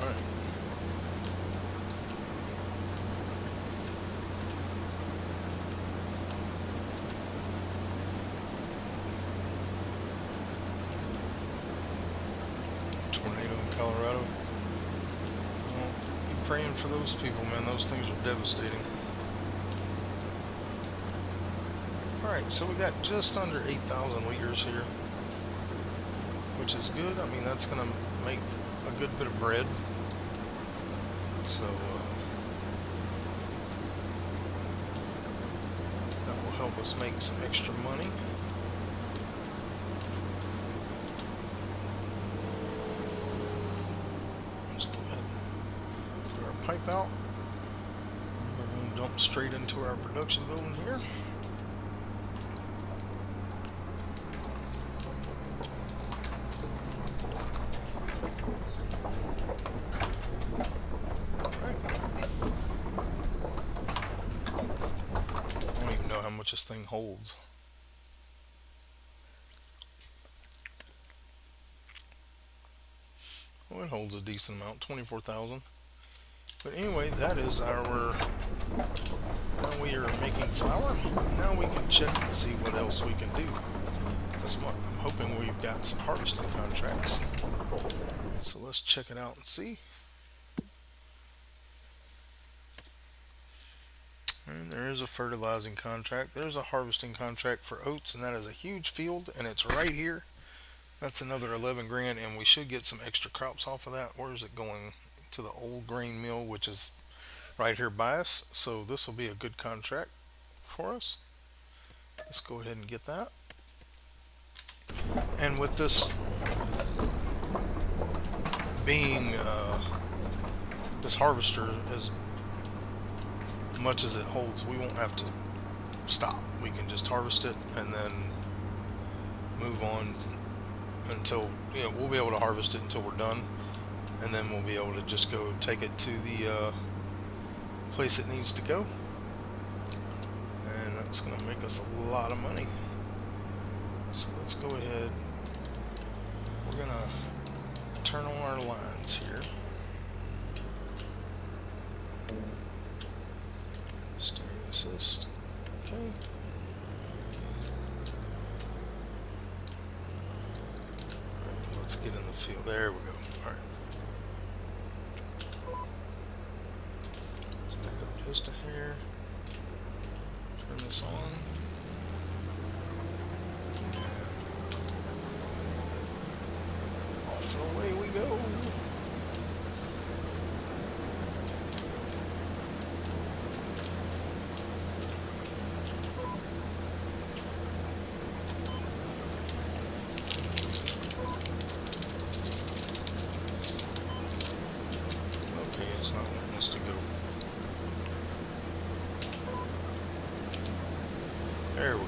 all right. Tornado in Colorado. Well, be praying for those people, man. Those things are devastating. All right, so we got just under 8,000 liters here, which is good. I mean, that's gonna make a good bit of bread. So that will help us make some extra money. Let's go ahead and put our pipe out. We're going to dump straight into our production building here. All right. I don't even know how much this thing holds. Well, it holds a decent amount, 24,000. But anyway, that is our. Now we are making flour. Now we can check and see what else we can do. This month, I'm hoping we've got some harvesting contracts. So let's check it out and see. And there is a fertilizing contract. There's a harvesting contract for oats, and that is a huge field, and it's right here. That's another 11 grand, and we should get some extra crops off of that. Where is it going? to the old grain mill, which is right here by us. So this will be a good contract for us. Let's go ahead and get that. And with this being this harvester, as much as it holds, we won't have to stop. We can just harvest it and then move on until, we'll be able to harvest it until we're done, and then we'll be able to just go take it to the place it needs to go, and that's going to make us a lot of money. So let's go ahead. We're going to turn on our lines here. Steering assist. Okay. Let's get in the field. There we go. All right. Let's back up just a hair. Turn this on. And off and away we go. Okay, it's not wanting us to go. There we go.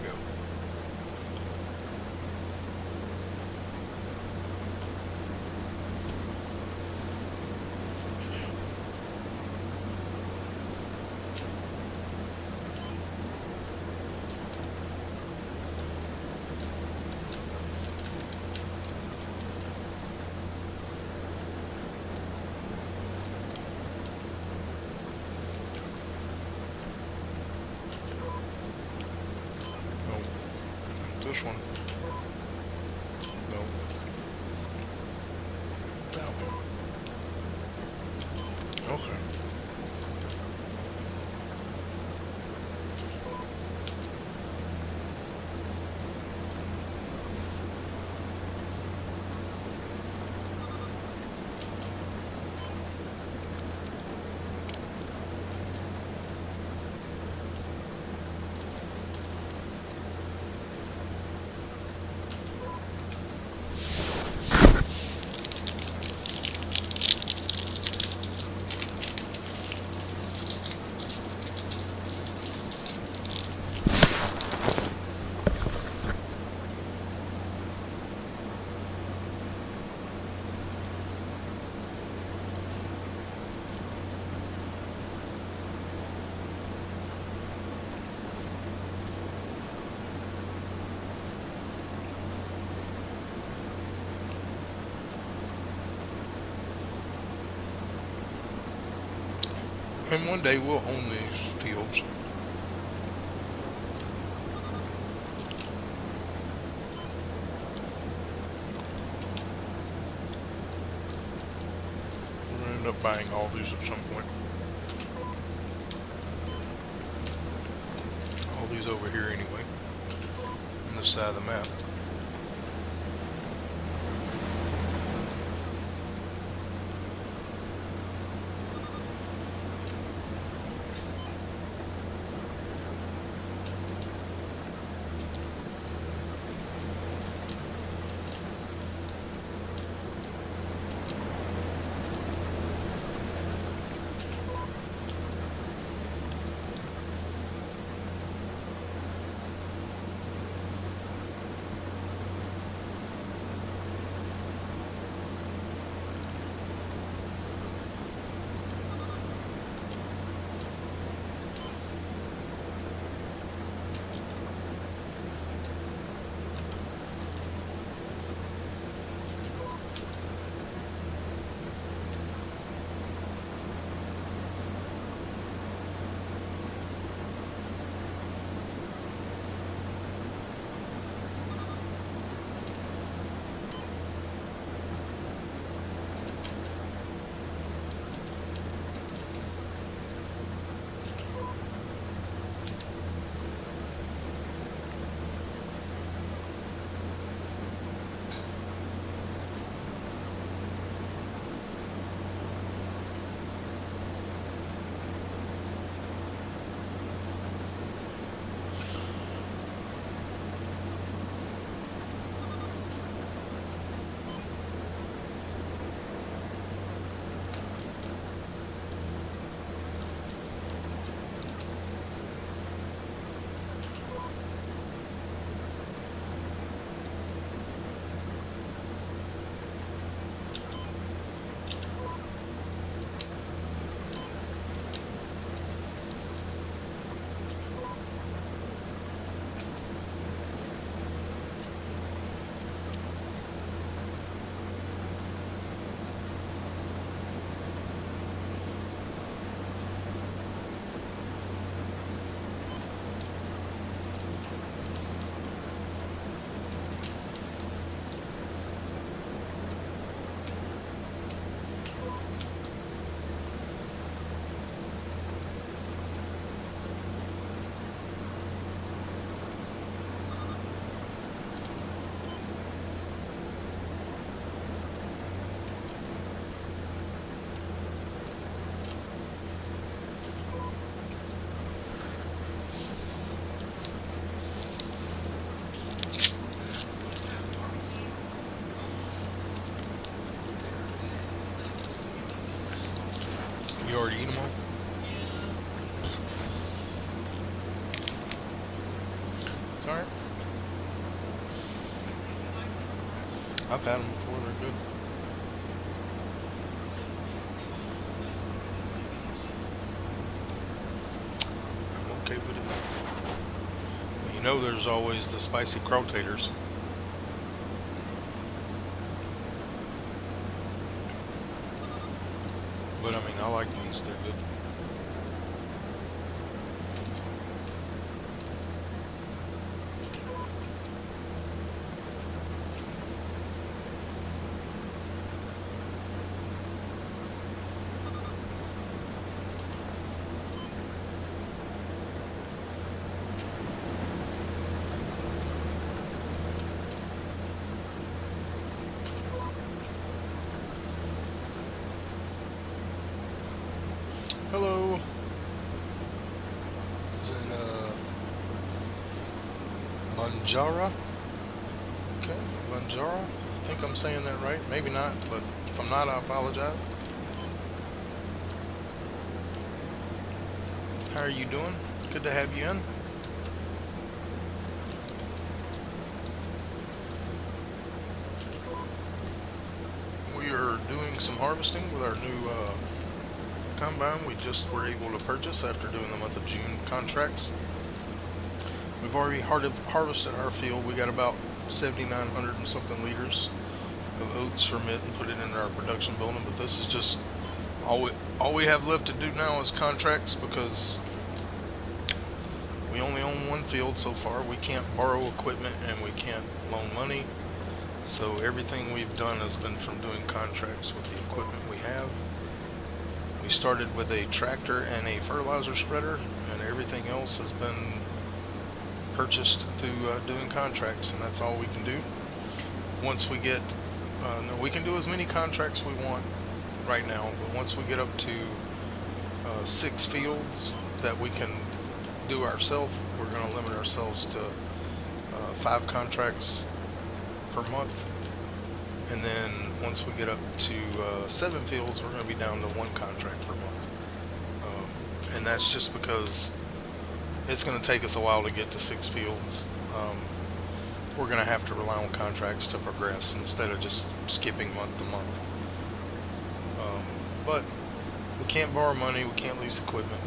This one. No. That one. Okay. And one day we'll own these fields. We're going to end up buying all these at some point. All these over here anyway, on this side of the map. You already eat them all? It's alright. I've had them before. They're good. I'm okay with it. But you know, there's always the spicy crowtators. But I mean, I like these. They're good. Hello. Is it Banjara? Okay, Banjara. I think I'm saying that right. Maybe not, but if I'm not, I apologize. How are you doing? Good to have you in. We are doing some harvesting with our new combine we just were able to purchase after doing the month of June contracts. We've already harvested our field. We got about 7,900 and something liters of oats from it and put it in our production building. But this is just all we have left to do now is contracts because we only own one field so far. We can't borrow equipment and we can't loan money. So everything we've done has been from doing contracts with the equipment we have. We started with a tractor and a fertilizer spreader, and everything else has been purchased through doing contracts, and that's all we can do. Once we get, no, we can do as many contracts we want right now, but once we get up to 6 fields that we can do ourselves, we're going to limit ourselves to 5 contracts per month. And then once we get up to 7 fields, we're going to be down to 1 contract per month. And that's just because it's going to take us a while to get to 6 fields. We're going to have to rely on contracts to progress instead of just skipping month to month. But we can't borrow money, we can't lease equipment,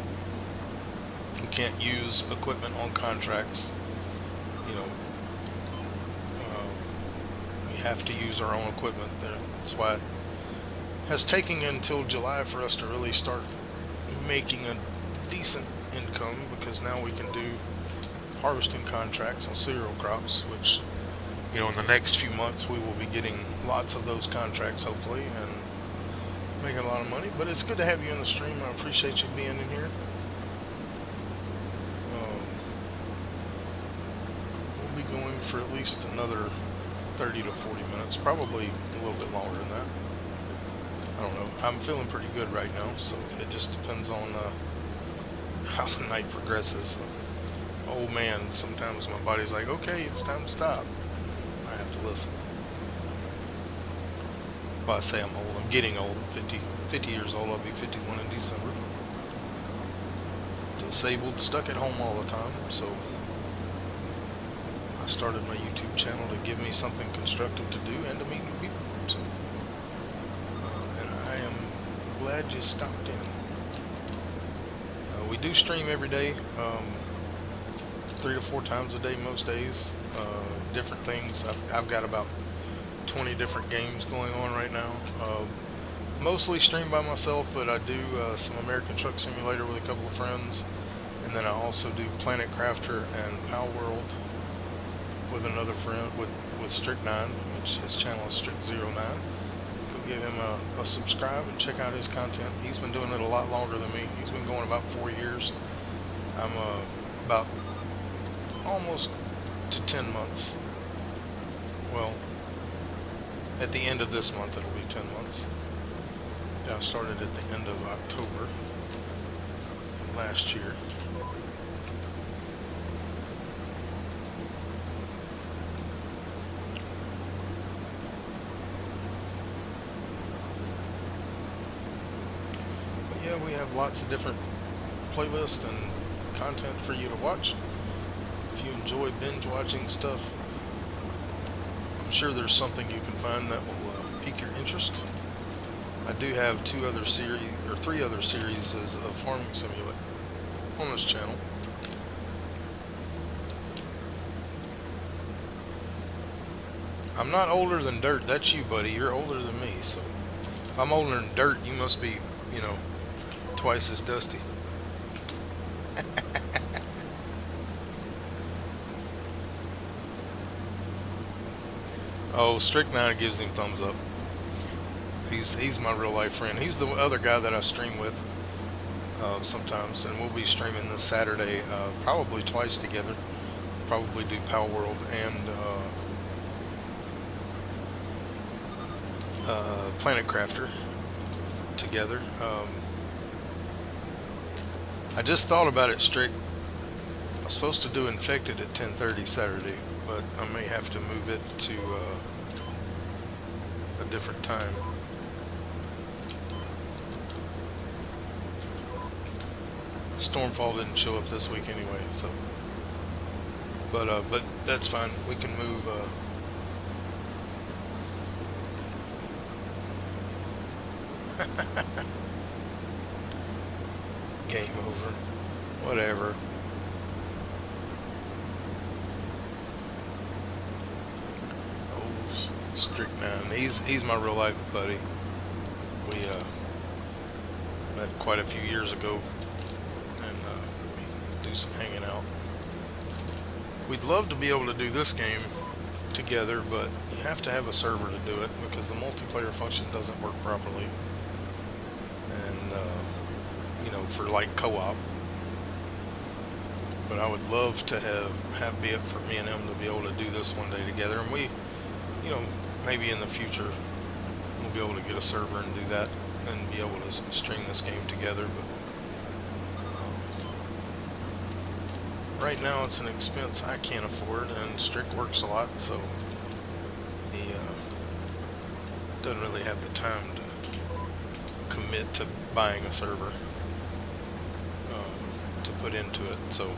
we can't use equipment on contracts. You know, we have to use our own equipment. That's why it has taken until July for us to really start making a decent income, because now we can do harvesting contracts on cereal crops, which, you know, in the next few months we will be getting lots of those contracts hopefully and making a lot of money. But it's good to have you in the stream. I appreciate you being in here. We'll be going for at least another 30 to 40 minutes, probably a little bit longer than that. I don't know. I'm feeling pretty good right now, so it just depends on how the night progresses. Oh man, sometimes my body's like, okay, it's time to stop. I have to listen. Well, I say I'm old. I'm getting old. I'm 50 years old. I'll be 51 in December. Disabled, stuck at home all the time, so I started my YouTube channel to give me something constructive to do and to meet new people. So, and I am glad you stopped in. We do stream every day, 3 to 4 times a day most days. Different things. I've got about 20 different games going on right now. Mostly stream by myself, but I do some American Truck Simulator with a couple of friends, and then I also do Planet Crafter and Pal World with another friend, with Strict 9, which his channel is Strict 09. Go give him a subscribe and check out his content. He's been doing it a lot longer than me. He's been going about 4 years. I'm about almost to 10 months. Well, at the end of this month it'll be 10 months. I started at the end of October last year. But yeah, yeah, we have lots of different playlists and content for you to watch. If you enjoy binge watching stuff, I'm sure there's something you can find that will pique your interest. I do have two other series or three other series of farming simulator on this channel. I'm not older than dirt. That's you, buddy. You're older than me. So if I'm older than dirt, you must be, you know, twice as dusty. Oh, Strict9 gives him thumbs up. He's my real life friend. He's the other guy that I stream with sometimes, and we'll be streaming this Saturday, probably twice together. Probably do Power World and Planet Crafter together. I just thought about it, Strict. I was supposed to do Infected at 10:30 Saturday, but I may have to move it to a different time. Stormfall didn't show up this week anyway, so but that's fine. We can move. Game over. Whatever. Oh, Strict9. He's my real life buddy. We met quite a few years ago, and we do some hanging out. We'd love to be able to do this game together, but you have to have a server to do it because the multiplayer function doesn't work properly. And you know, for like co-op. But I would love to have be up for me and him to be able to do this one day together. And we, you know, maybe in the future we'll be able to get a server and do that and be able to stream this game together. But right now it's an expense I can't afford, and Strict works a lot, so he doesn't really have the time to commit to buying a server to put into it. So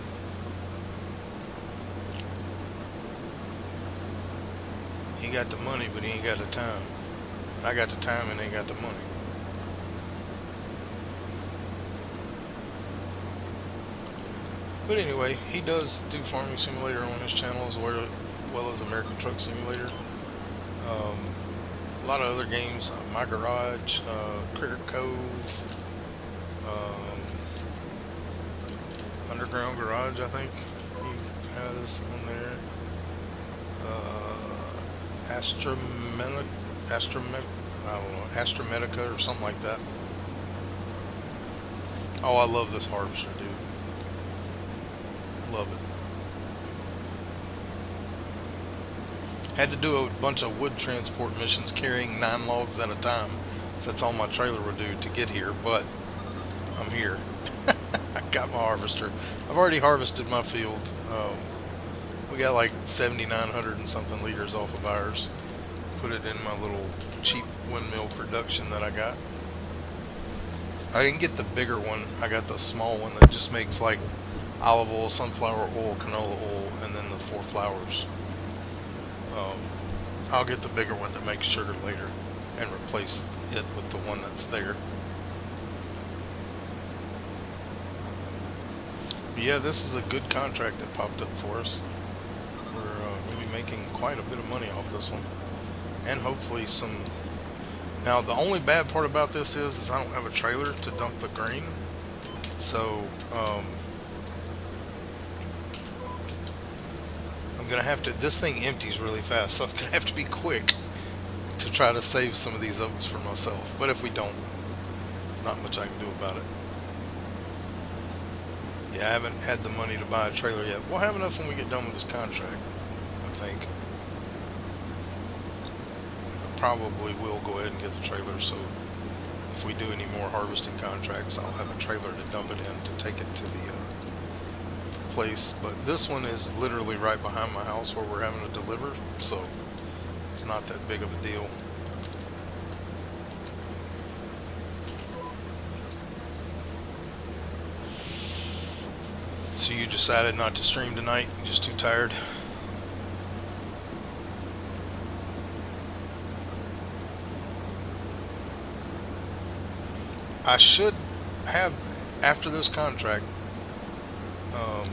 he got the money, but he ain't got the time. I got the time and ain't got the money. But anyway, he does do Farming Simulator on his channel as well as American Truck Simulator. A lot of other games, My Garage, Critter Cove, Underground Garage, I think he has on there. Astromedica or something like that. Oh, I love this harvester, dude. Love it. Had to do a bunch of wood transport missions carrying 9 logs at a time. So that's all my trailer would do to get here, but I'm here. I got my harvester. I've already harvested my field. We got like 7,900 and something liters off of ours. Put it in my little cheap windmill production that I got. I didn't get the bigger one. I got the small one that just makes like olive oil, sunflower oil, canola oil, and then the 4 flowers. I'll get the bigger one that makes sugar later and replace it with the one that's there. But yeah, this is a good contract that popped up for us. We're going to be making quite a bit of money off this one, and hopefully some. Now the only bad part about this is I don't have a trailer to dump the grain, so I'm gonna have to. This thing empties really fast, so I'm gonna have to be quick to try to save some of these oats for myself. But if we don't, there's not much I can do about it. Yeah, I haven't had the money to buy a trailer yet. We'll have enough when we get done with this contract, I think. I probably will go ahead and get the trailer, so if we do any more harvesting contracts, I'll have a trailer to dump it in to take it to the place. But this one is literally right behind my house where we're having to deliver, so it's not that big of a deal. So you decided not to stream tonight? You're just too tired? I should have, after this contract, um,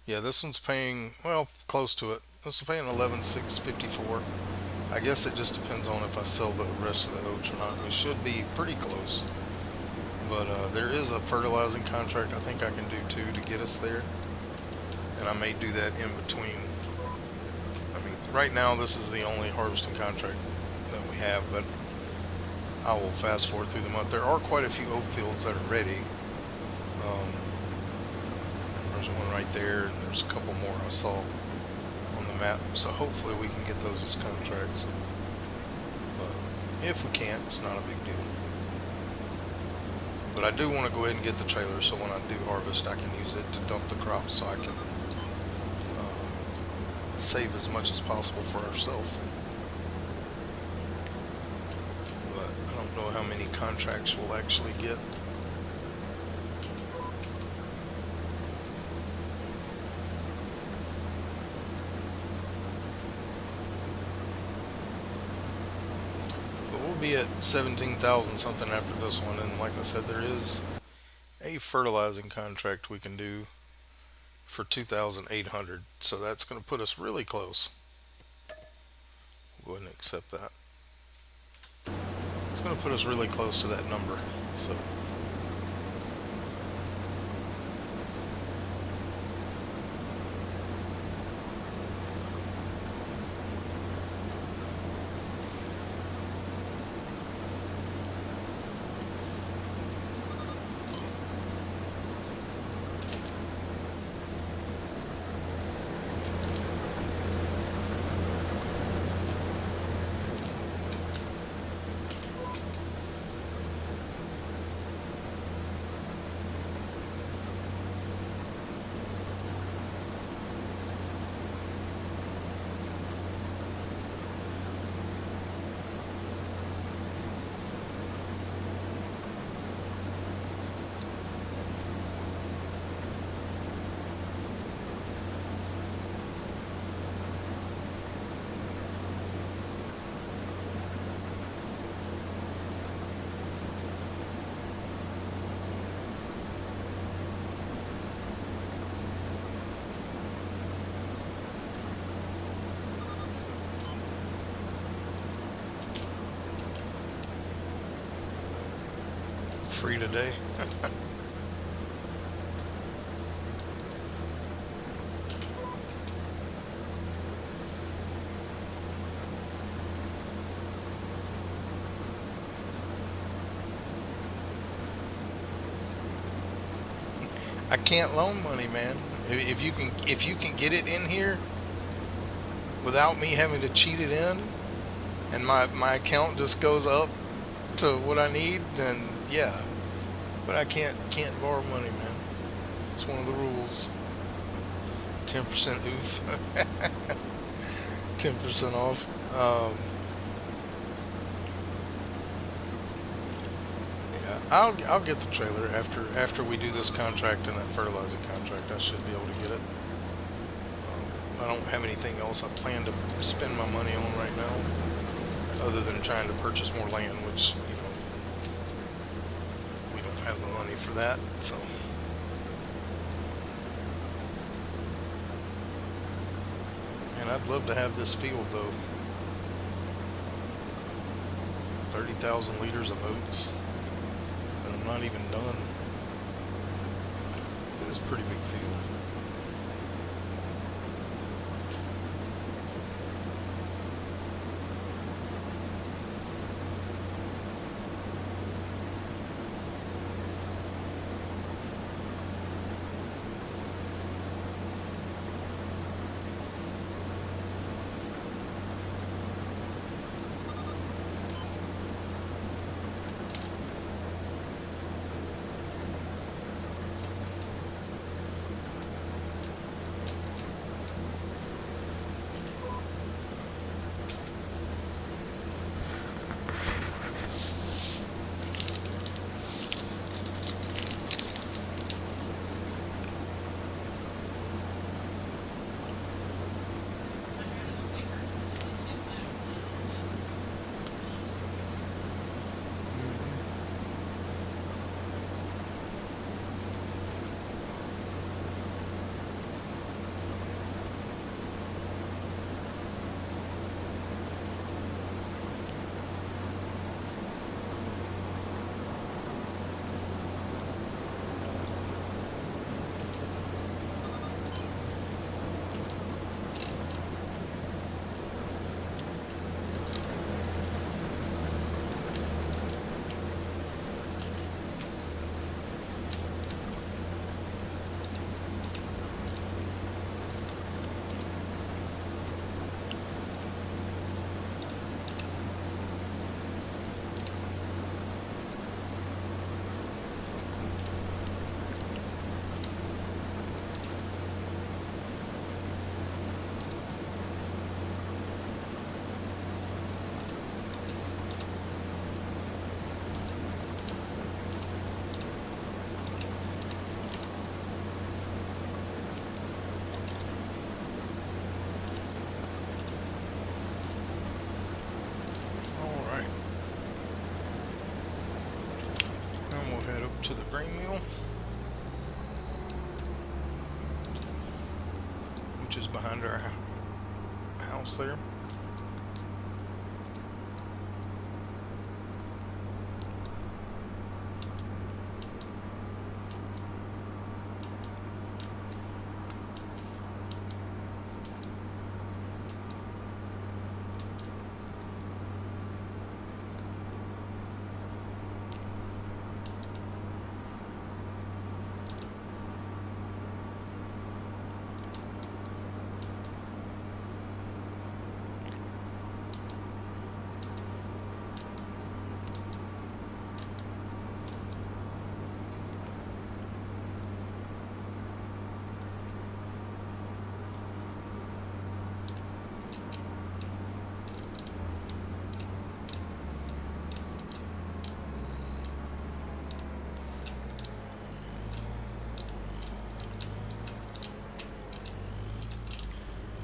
yeah, this one's paying, well, close to it. This is paying 11,654. I guess it just depends on if I sell the rest of the oats or not. We should be pretty close. But there is a fertilizing contract I think I can do too to get us there. And I may do that in between. I mean, right now this is the only harvesting contract that we have, but I will fast forward through the month. There are quite a few oat fields that are ready. Um, there's one right there, and there's a couple more I saw on the map. So hopefully we can get those as contracts. But if we can't, it's not a big deal. But I do want to go ahead and get the trailer so when I do harvest I can use it to dump the crops so I can save as much as possible for ourselves. But I don't know how many contracts we'll actually get. But we'll be at 17,000 something after this one, and like I said, there is a fertilizing contract we can do for 2,800, so that's going to put us really close. We'll go ahead and accept that. It's going to put us really close to that number. So free today. I can't loan money, man. If you can get it in here without me having to cheat it in, and my account just goes up to what I need, then yeah. But I can't borrow money, man. It's one of the rules. 10% oof. 10% off. Yeah, I'll get the trailer after we do this contract and that fertilizing contract. I should be able to get it. I don't have anything else I plan to spend my money on right now, other than trying to purchase more land, which we don't have the money for that. So. And I'd love to have this field though. 30,000 liters of oats. And I'm not even done. It is a pretty big field. behind our house there.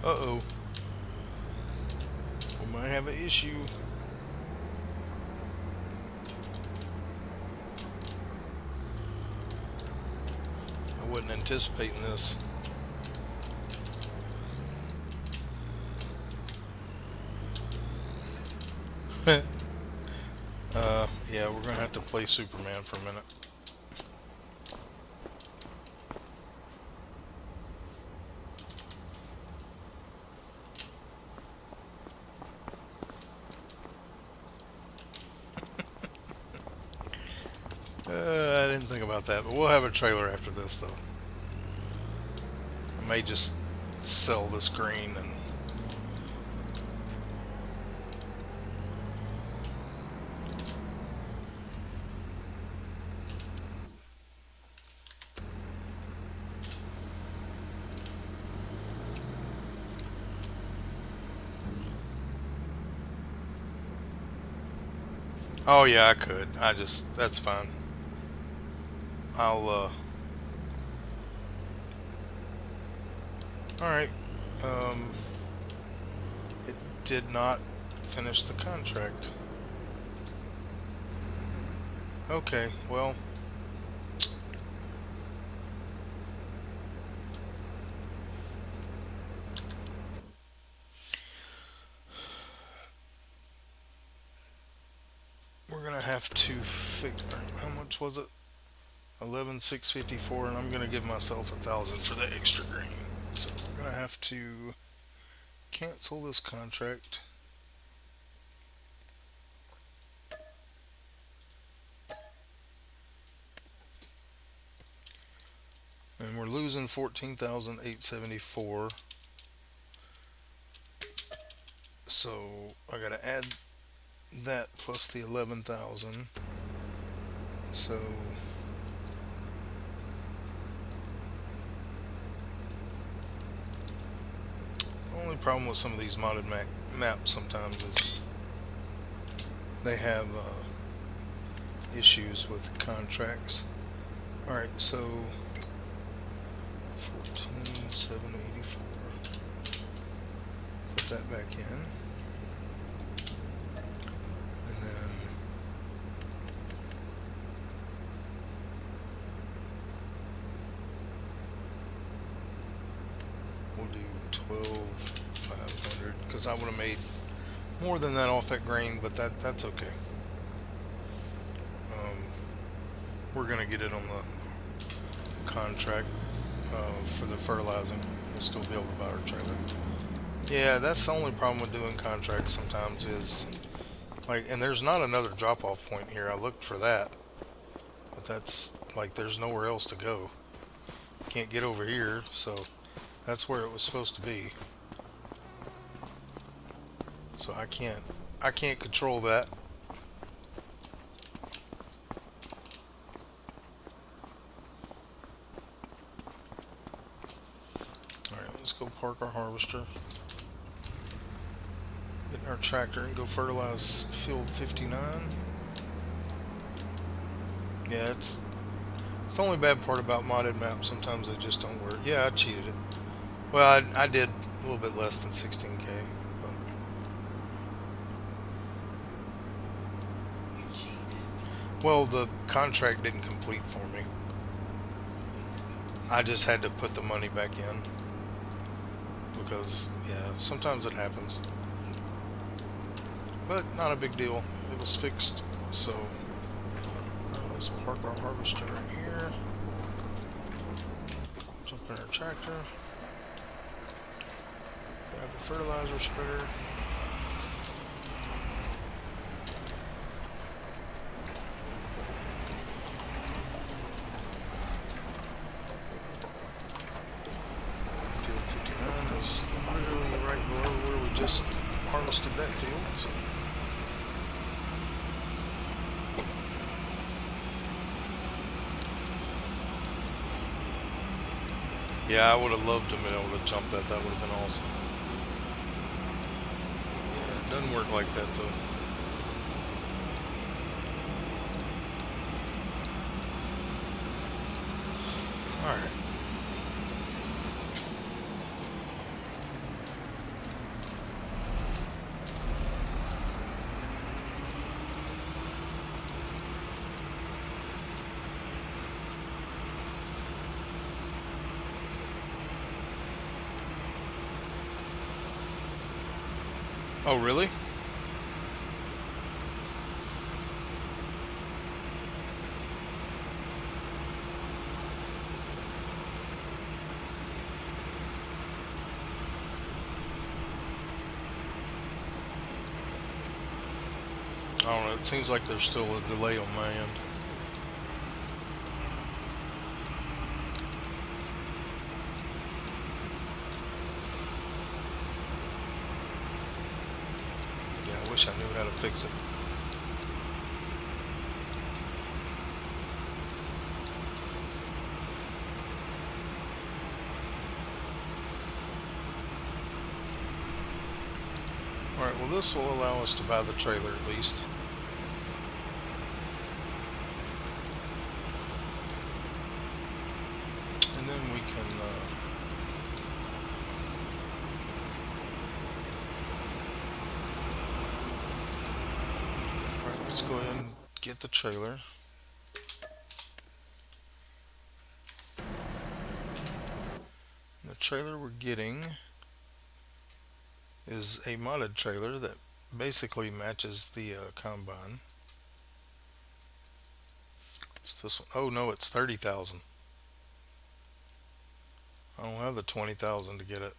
Uh-oh. We might have an issue. I wasn't anticipating this. Yeah, we're gonna have to play Superman for a minute. I didn't think about that, but we'll have a trailer after this, though. I may just sell this green and. Oh yeah, I could. That's fine. I'll. All right. Um, it did not finish the contract. Okay. Well. We're gonna have to fix. How much was it? 11,654, and I'm gonna give myself 1,000 for the extra green. So we're gonna have to cancel this contract. And we're losing 14,874. So I gotta add that plus the 11,000. So the only problem with some of these modded maps sometimes is they have issues with contracts. Alright, so 14,784. Put that back in. And then we'll do 12,500 because I would have made more than that off that grain, but that's okay. We're gonna get it on the contract for the fertilizing. We'll still be able to buy our trailer. Yeah, that's the only problem with doing contracts sometimes is like, and there's not another drop-off point here. I looked for that, but that's like there's nowhere else to go. Can't get over here, so that's where it was supposed to be. So I can't control that. Alright, let's go park our harvester. Get in our tractor and go fertilize field 59. Yeah, it's the only bad part about modded maps. Sometimes they just don't work. Yeah, I cheated it. Well, I did a little bit less than 16k, but well, the contract didn't complete for me. I just had to put the money back in. because yeah, sometimes it happens, but not a big deal. It was fixed, so let's park our harvester in here. Jump in our tractor. Grab the fertilizer spreader. Field 59 is literally right below where we just harvested that field. So. Yeah, I would have loved to have been able to jump that. That would have been awesome. Yeah, it doesn't work like that though. Alright. Oh, really? I don't know. It seems like there's still a delay on my end. Yeah, I wish I knew how to fix it. Alright, well, this will allow us to buy the trailer at least. And then we can alright, let's go ahead and get the trailer. And the trailer we're getting is a modded trailer that basically matches the combine. It's this one. Oh no, it's 30,000. I don't have the 20,000 to get it,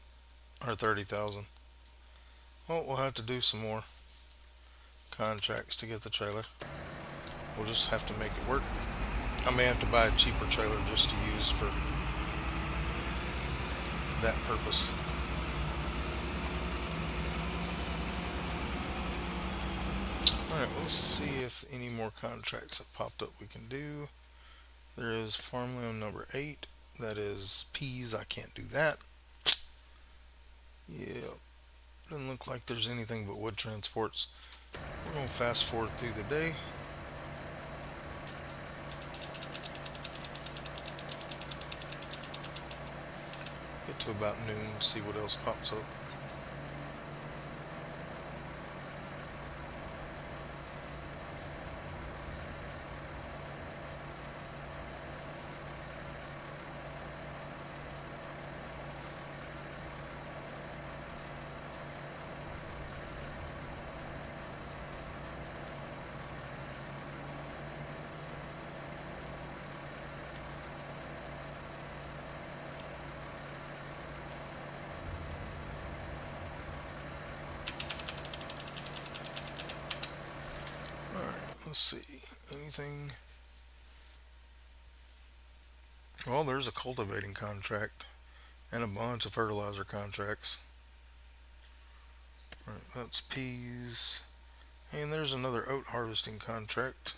or 30,000. Well, we'll have to do some more contracts to get the trailer. We'll just have to make it work. I may have to buy a cheaper trailer just to use for that purpose. Alright, let's see if any more contracts have popped up we can do. There is farmland number 8. That is peas. I can't do that. Yeah, doesn't look like there's anything but wood transports. We're going to fast forward through the day. Get to about noon, see what else pops up. Let's see, anything? Well, there's a cultivating contract and a bunch of fertilizer contracts. All right, that's peas. And there's another oat harvesting contract.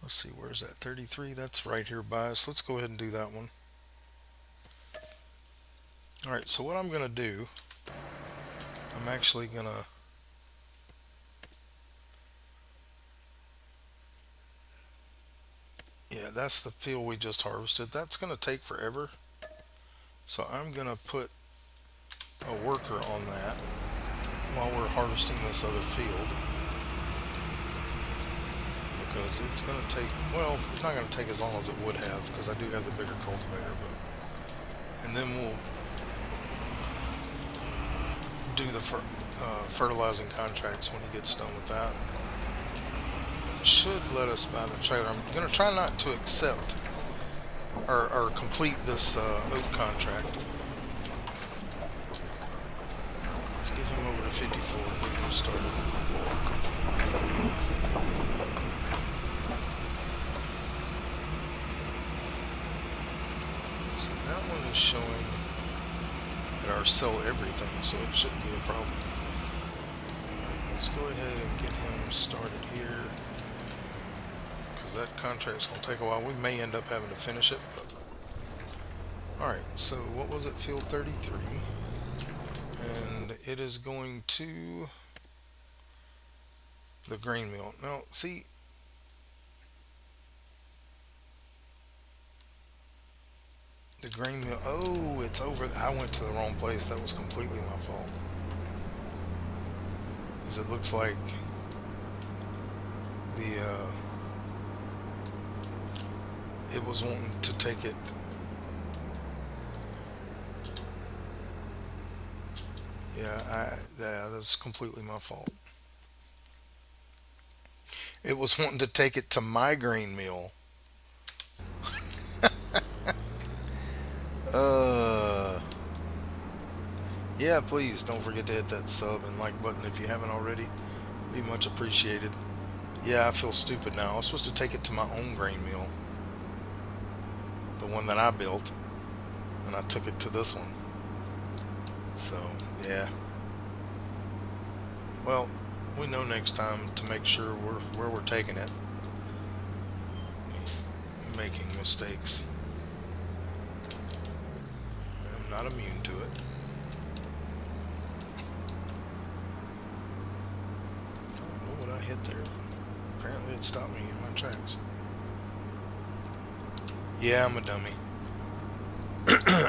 Let's see, where's that? 33, that's right here by us. Let's go ahead and do that one. All right, so what I'm going to do, I'm actually going to yeah, that's the field we just harvested. That's going to take forever. So I'm going to put a worker on that while we're harvesting this other field. Because it's going to take, well, it's not going to take as long as it would have because I do have the bigger cultivator, but. Alright, let's see. Anything? Well, there's a cultivating contract and a bunch of fertilizer contracts. Let's see, where's that? 33, that's right here by us. Let's go ahead and do that one. Alright, so what I'm going to do, I'm actually going to and then we'll do the fertilizing contracts when he gets done with that. It should let us buy the trailer. I'm going to try not to accept or complete this oat contract. Let's get him over to 54 and get him started. So that one is showing at our sell everything, so it shouldn't be a problem. Right, let's go ahead and get him started here, because that contract's going to take a while. We may end up having to finish it, but alright, so what was it? Field 33. And it is going to the grain mill. Now, see, the grain mill. Oh, it's over. I went to the wrong place. That was completely my fault. Because it looks like the it was wanting to take it. Yeah, that was completely my fault. It was wanting to take it to my grain mill. Uh, yeah, please don't forget to hit that sub and like button if you haven't already. Be much appreciated. Yeah, I feel stupid now. I was supposed to take it to my own grain mill, the one that I built, and I took it to this one. So, yeah. Well, we know next time to make sure where we're taking it. Making mistakes. I'm not immune to it. I don't know what I hit there. Apparently it stopped me in my tracks. Yeah, I'm a dummy.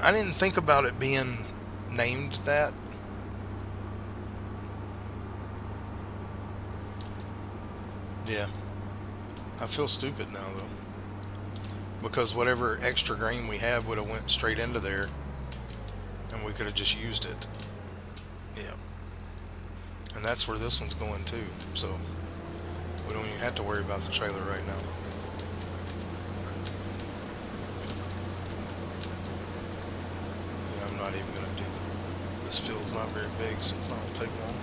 I didn't think about it being named that. Yeah. I feel stupid now though. Because whatever extra grain we have would have went straight into there and we could have just used it. Yeah. And that's where this one's going too. So we don't even have to worry about the trailer right now. Yeah, I'm not even going to do that. This field's not very big, so it's not going to take long.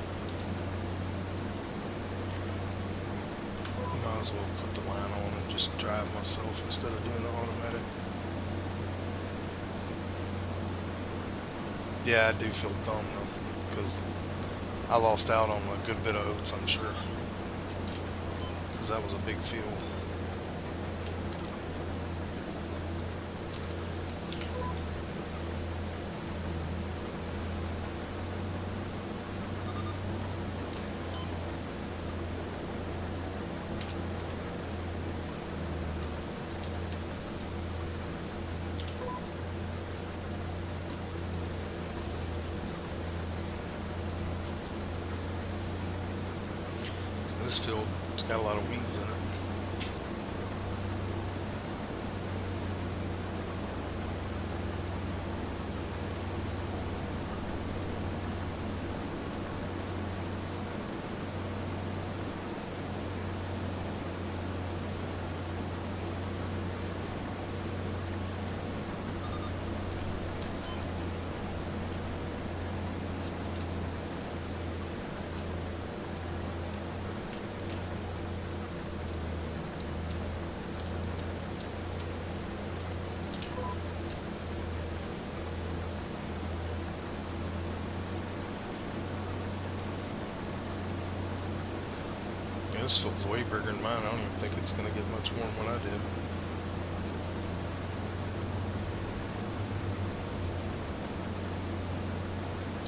Might as well put the line on and just drive myself instead of doing the automatic. Yeah, I do feel dumb though, because I lost out on a good bit of oats, I'm sure, because that was a big field. This field's got a lot of weeds in it. Yeah, this field's way bigger than mine. I don't even think it's going to get much more than what I did.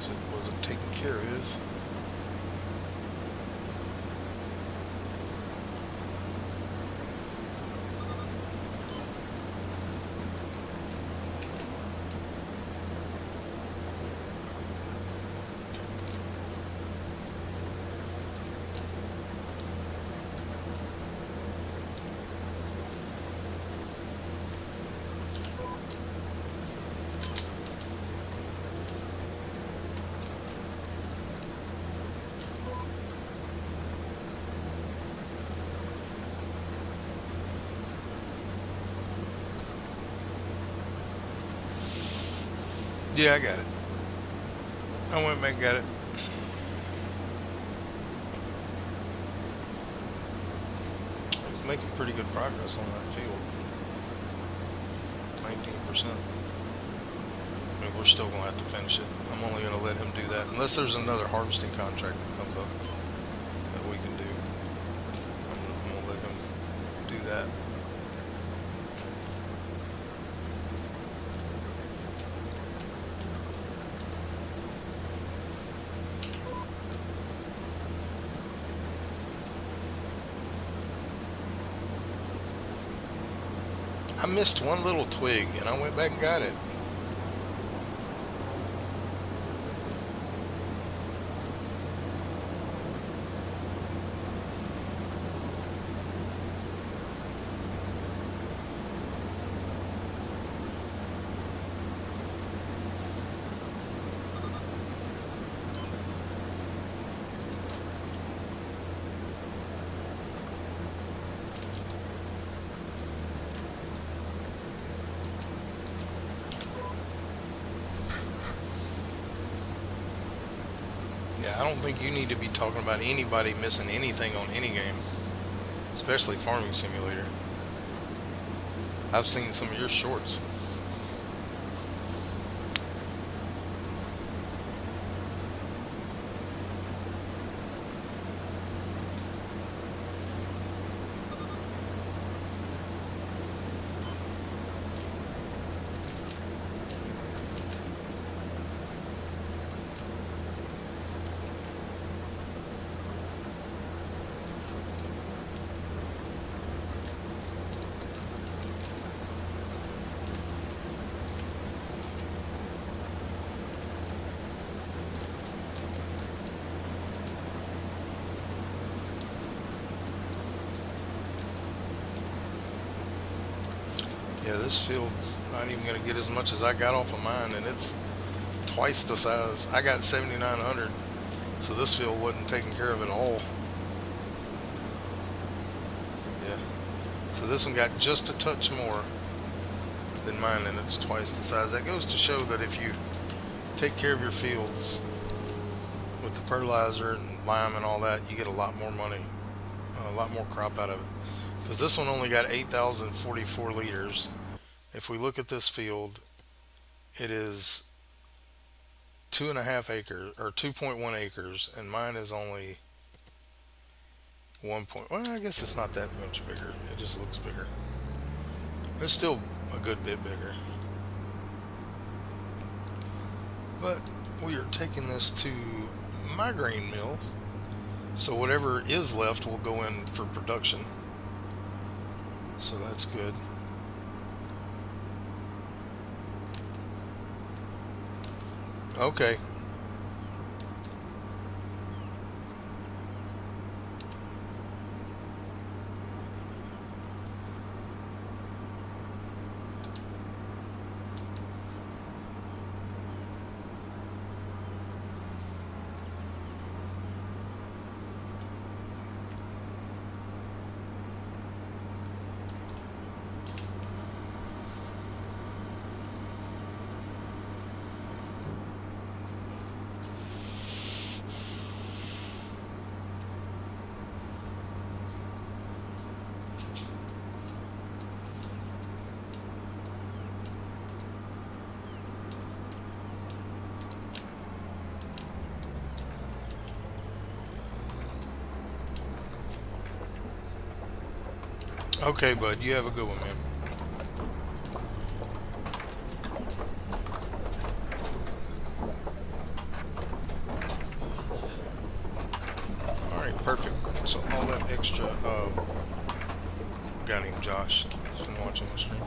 It wasn't taken care of. Yeah, I got it. I went back and got it. He's making pretty good progress on that field. 19%. I mean, we're still going to have to finish it. I'm only going to let him do that unless there's another harvesting contract that comes up that we can do. I'm going to let him do that. I missed one little twig and I went back and got it. Yeah, I don't think you need to be talking about anybody missing anything on any game, especially Farming Simulator. I've seen some of your shorts. Yeah, this field's not even going to get as much as I got off of mine, and it's twice the size. I got 7,900, so this field wasn't taking care of it all. Yeah, so this one got just a touch more than mine, and it's twice the size. That goes to show that if you take care of your fields with the fertilizer and lime and all that, you get a lot more money, a lot more crop out of it. Because this one only got 8,044 liters. If we look at this field, it is 2.5 acres or 2.1 acres, and mine is only 1 point. Well, I guess it's not that much bigger. It just looks bigger. It's still a good bit bigger. But we are taking this to my grain mill, so whatever is left will go in for production. So that's good. Okay. Okay, bud. You have a good one, man. All right, perfect. So all that extra, guy named Josh has been watching the stream.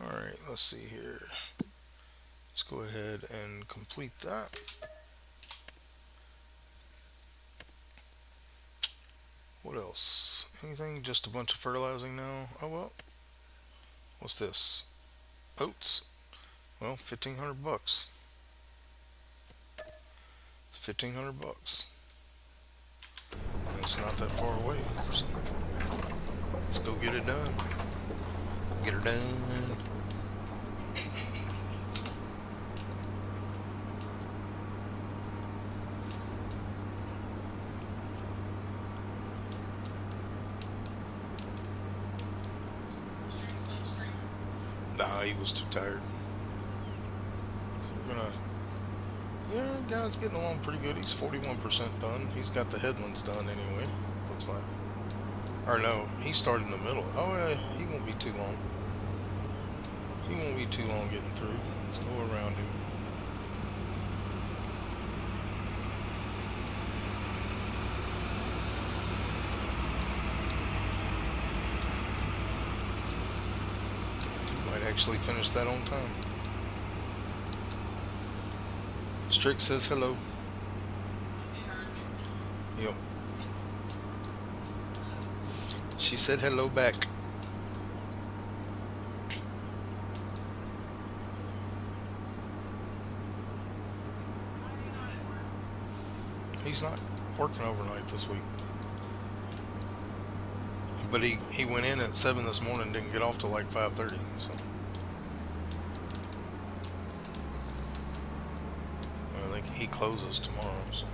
All right, let's see here. Let's go ahead and complete that. What else? Anything? Just a bunch of fertilizing now? Oh well. What's this? Oats. Well, 1,500 bucks. 1,500 bucks. And it's not that far away. So let's go get it done. Get her done. Nah, he was too tired. We're gonna. Yeah, guy's getting along pretty good. He's 41% done. He's got the headlands done anyway. Looks like. Or no, he started in the middle. Oh yeah, he won't be too long. He won't be too long getting through. Let's go around him. He might actually finish that on time. Strick says hello. Yep. She said hello back. He's not working overnight this week. But he went in at 7 this morning, didn't get off till like 5:30. So I think he closes tomorrow. So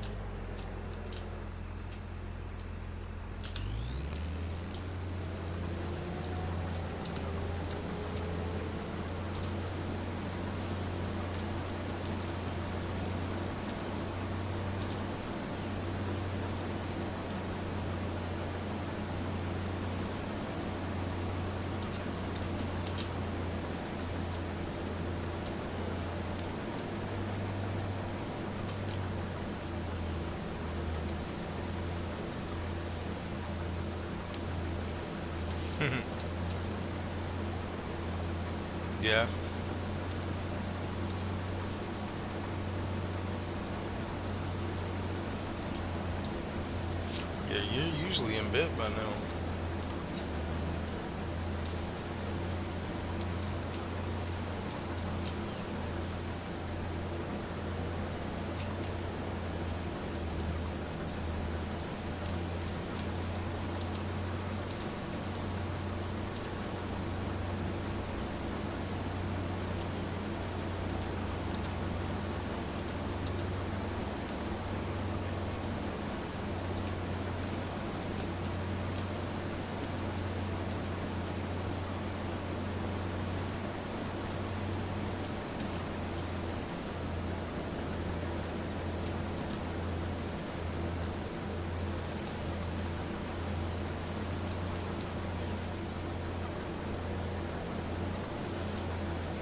yeah, yeah, you're usually in bed by now.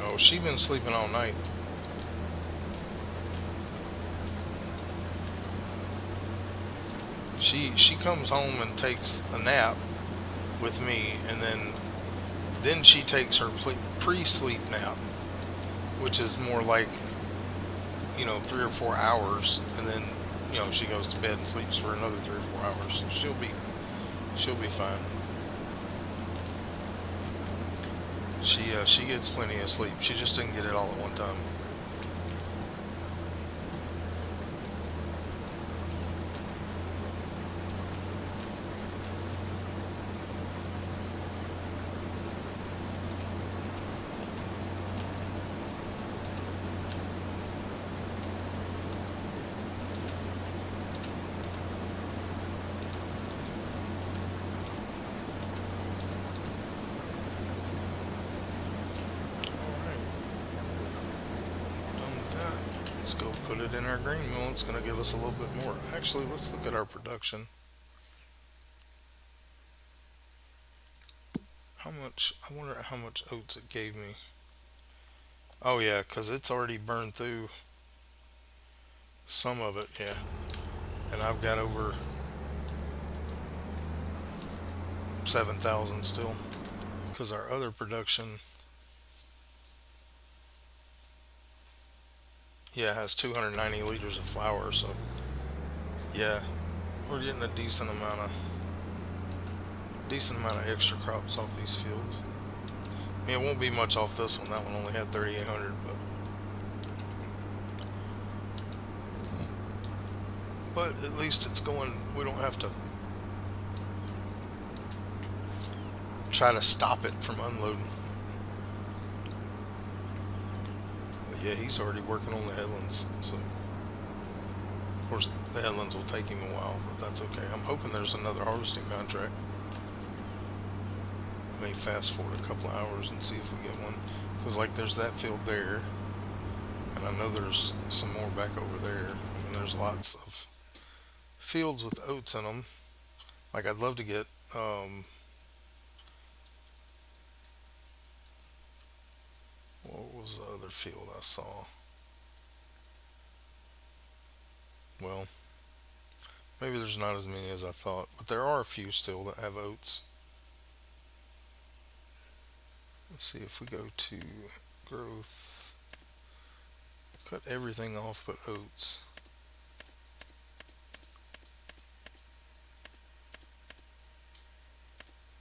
Oh, she been sleeping all night. She comes home and takes a nap with me, and then she takes her pre-sleep nap, which is more like 3 or 4 hours, and then she goes to bed and sleeps for another 3 or 4 hours. So she'll be fine. She gets plenty of sleep. She just didn't get it all at one time. All right, done with that. Let's go put it in our grain mill. It's gonna give us a little bit more. Actually, let's look at our production. How much? I wonder how much oats it gave me. Oh yeah, cause it's already burned through some of it. Yeah, and I've got over 7,000 still. Cause our other production, yeah, has 290 liters of flour. So yeah, we're getting a decent amount of extra crops off these fields. I mean, it won't be much off this one. That one only had 3,800, but at least it's going. We don't have to try to stop it from unloading. Yeah, he's already working on the headlands. So, of course, the headlands will take him a while, but that's okay. I'm hoping there's another harvesting contract. May fast forward a couple of hours and see if we get one. Because, like, there's that field there, and I know there's some more back over there. I mean, there's lots of fields with oats in them. Like, I'd love to get, what was the other field I saw? Well, maybe there's not as many as I thought, but there are a few still that have oats. Let's see if we go to growth, cut everything off but oats.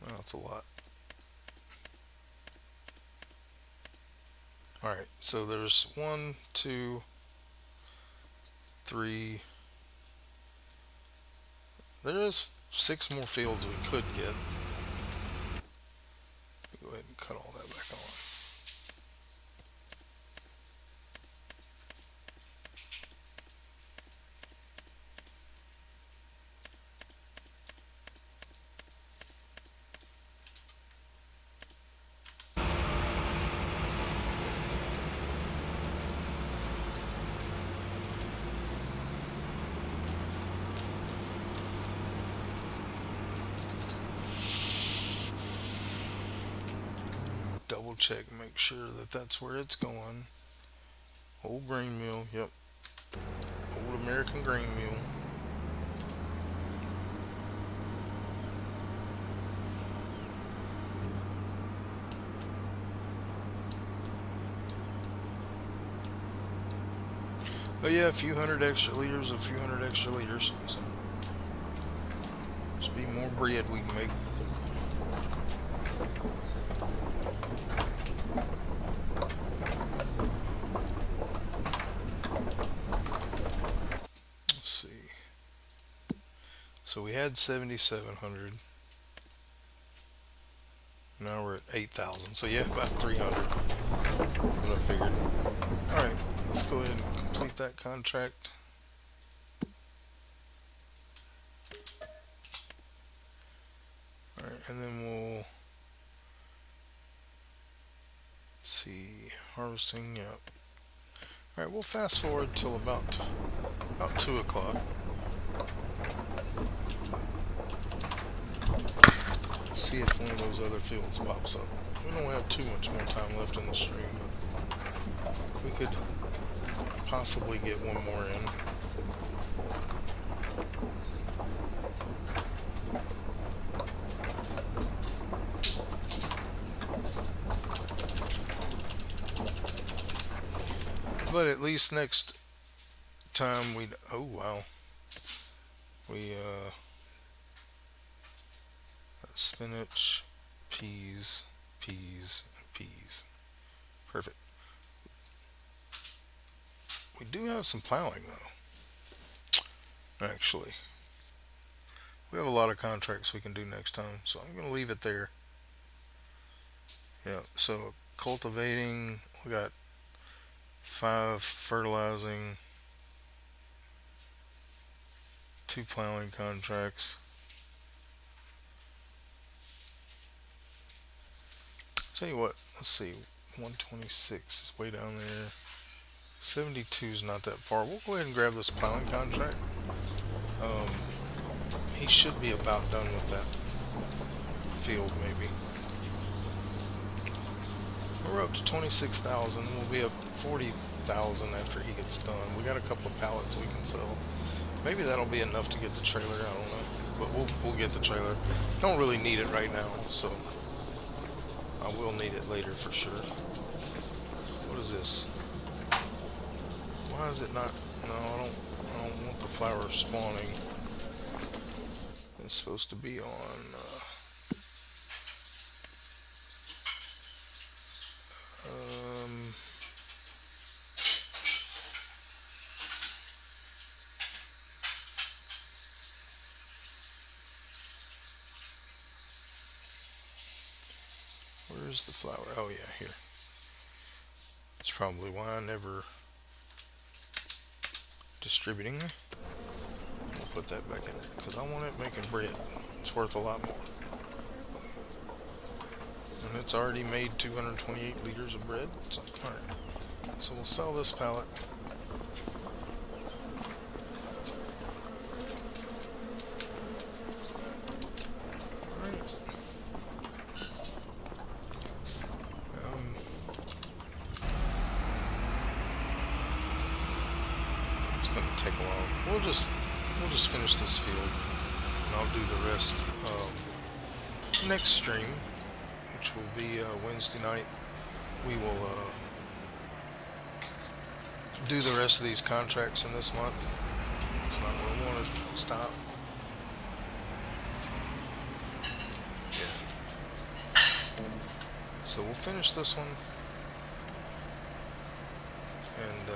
Oh, that's a lot. Alright, so there's one, two, three. There is six more fields we could get. Go ahead and cut all that back on. Double check, make sure that that's where it's going. Old grain mill, yep. Old American grain mill. But yeah, a few hundred extra liters, a few hundred extra liters. So just be more bread we can make. Let's see. So we had 7,700. Now we're at 8,000. So yeah, about 300. What I figured. All right, let's go ahead and complete that contract. All right, and then we'll see harvesting. Yeah. All right, we'll fast forward till about 2 o'clock. See if one of those other fields pops up. We don't have too much more time left in the stream, but we could possibly get one more in. But at least next time we, oh wow, we spinach, peas, peas, and peas. Perfect. We do have some plowing though. Actually, we have a lot of contracts we can do next time, so I'm going to leave it there. Yeah. So cultivating, we got 5 fertilizing, 2 plowing contracts. Tell you what, let's see, 126 is way down there. 72 is not that far. We'll go ahead and grab this plowing contract. Um, he should be about done with that field, maybe. We're up to 26,000. We'll be up 40,000 after he gets done. We got a couple of pallets we can sell. Maybe that'll be enough to get the trailer. I don't know, but we'll get the trailer. Don't really need it right now, so I will need it later for sure. What is this? Why is it not? No, I don't want the flower spawning. It's supposed to be on. Um, where's the flower? Oh yeah, here. It's probably why I never distributing. We'll put that back in there because I want it making bread. It's worth a lot more. And it's already made 228 liters of bread. So, alright. So we'll sell this pallet. Alright. Um, it's going to take a while. We'll just finish this field, and I'll do the rest next stream, which will be Wednesday night. We will do the rest of these contracts in this month. It's not what I wanted. Stop. Yeah. So we'll finish this one, and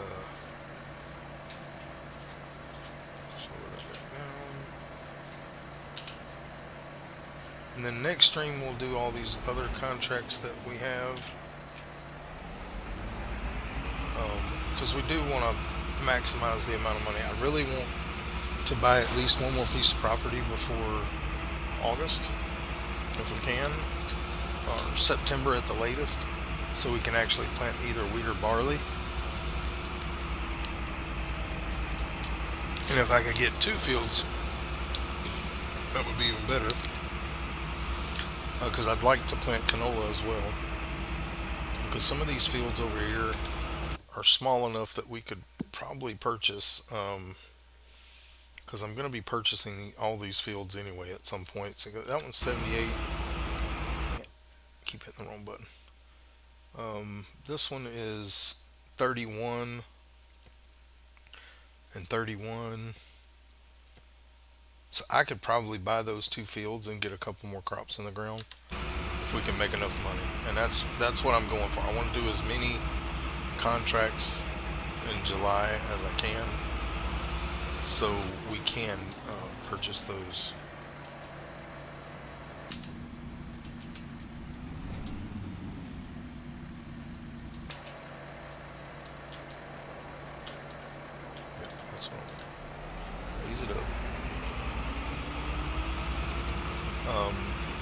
so we're gonna get down. And then next stream we'll do all these other contracts that we have. Because we do want to maximize the amount of money. I really want to buy at least one more piece of property before August, if we can, or September at the latest, so we can actually plant either wheat or barley. And if I could get 2 fields, that would be even better, because I'd like to plant canola as well, because some of these fields over here are small enough that we could probably purchase, because I'm going to be purchasing all these fields anyway at some point. So that one's 78. Keep hitting the wrong button. This one is 31 and 31. So I could probably buy those 2 fields and get a couple more crops in the ground if we can make enough money. And that's what I'm going for. I want to do as many contracts in July as I can, so we can purchase those. Yep, that's what I'm. Raise it up.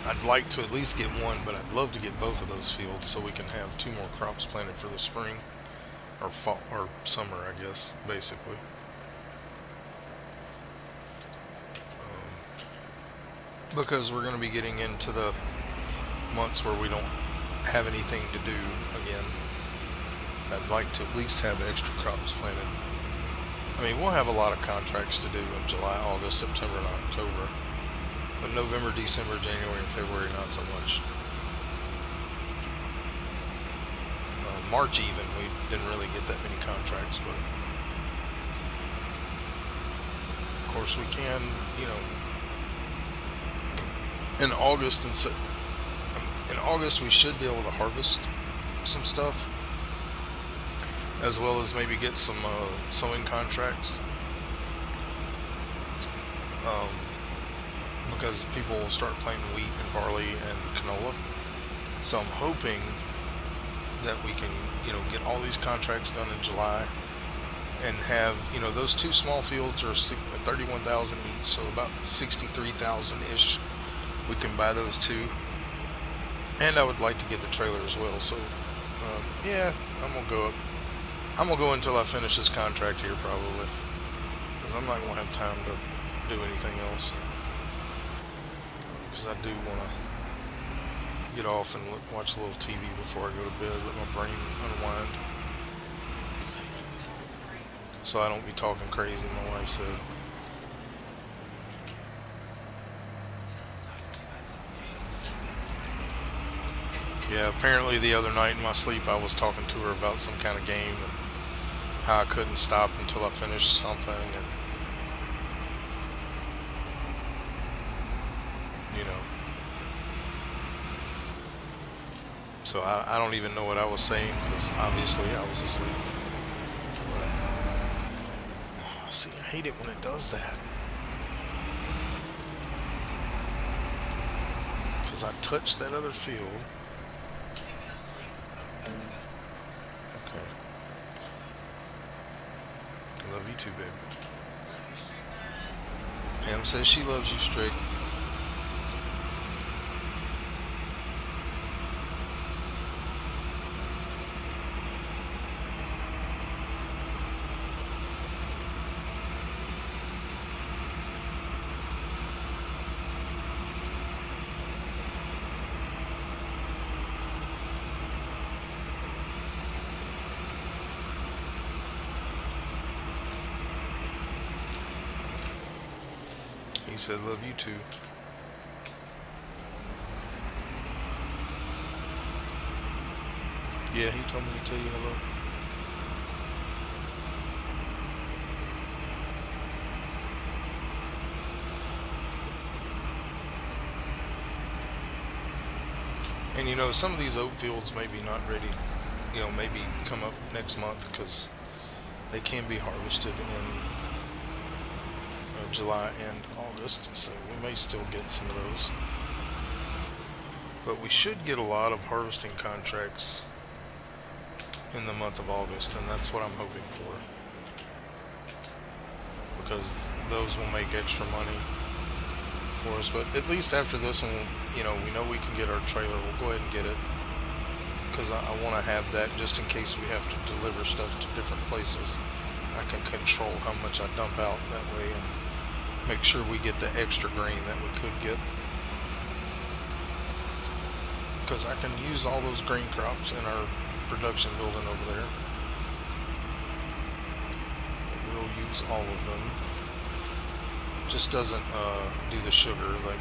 I'd like to at least get one, but I'd love to get both of those fields so we can have 2 more crops planted for the spring. Or fall or summer, I guess, basically. Because we're going to be getting into the months where we don't have anything to do again. I'd like to at least have extra crops planted. I mean, we'll have a lot of contracts to do in July, August, September, and October. But November, December, January, and February, not so much. March even, we didn't really get that many contracts, but of course we can, in August in August we should be able to harvest some stuff, as well as maybe get some sowing contracts, because people will start planting wheat and barley and canola. So I'm hoping that we can, get all these contracts done in July and have, those 2 small fields are 31,000 each, so about 63,000 ish. We can buy those 2, and I would like to get the trailer as well. So, yeah, I'm gonna go until I finish this contract here probably, because I'm not gonna have time to do anything else. Because I do want to get off and watch a little TV before I go to bed, let my brain unwind, so I don't be talking crazy, my wife said. Yeah, apparently the other night in my sleep I was talking to her about some kind of game and how I couldn't stop until I finished something, and so I don't even know what I was saying, because obviously I was asleep. But, see, I hate it when it does that, because I touched that other field. Okay. too, babe. Pam says she loves you straight. He said love you too. Yeah, he told me to tell you hello. And some of these oat fields maybe not ready. Maybe come up next month because they can be harvested in July and August. So we may still get some of those. But we should get a lot of harvesting contracts in the month of August, and that's what I'm hoping for because those will make extra money for us. But at least after this one, we know we can get our trailer. We'll go ahead and get it because I want to have that just in case we have to deliver stuff to different places. I can control how much I dump out that way and make sure we get the extra grain that we could get. Because I can use all those grain crops in our production building over there. We'll use all of them. Just doesn't do the sugar. Like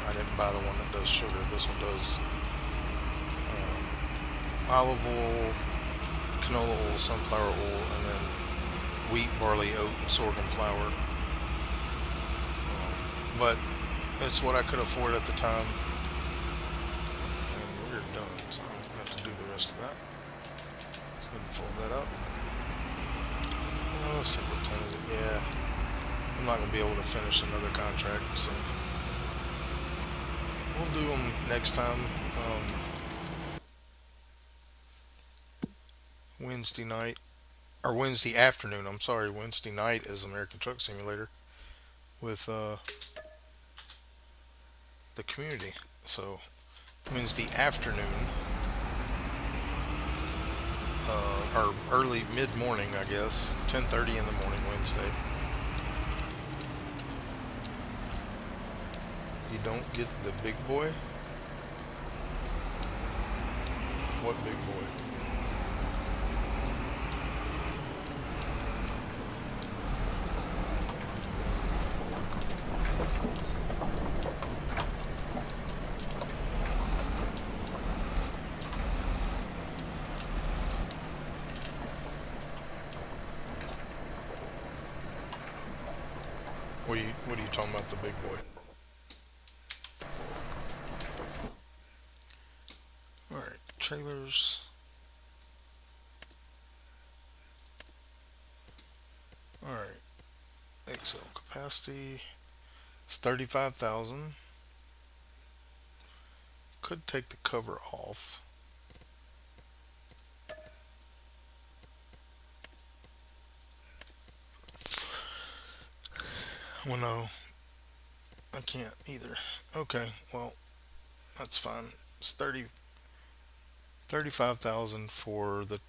I didn't buy the one that does sugar. This one does olive oil, canola oil, sunflower oil, and then wheat, barley, oat, and sorghum flour. But it's what I could afford at the time. And we're done, so I don't have to do the rest of that. Just go and fold that up. Let's see, what time is it? Yeah. I'm not going to be able to finish another contract, so we'll do them next time. Wednesday night, or Wednesday afternoon, I'm sorry. Wednesday night is American Truck Simulator with the community. So Wednesday afternoon, or early mid-morning, I guess, 10:30 in the morning Wednesday. You don't get the big boy? What big boy? What are you talking about, the big boy? Alright, trailers. Alright, XL capacity is 35,000. Could take the cover off. Well, no, I can't either. Okay, well, that's fine. It's 35,000 for the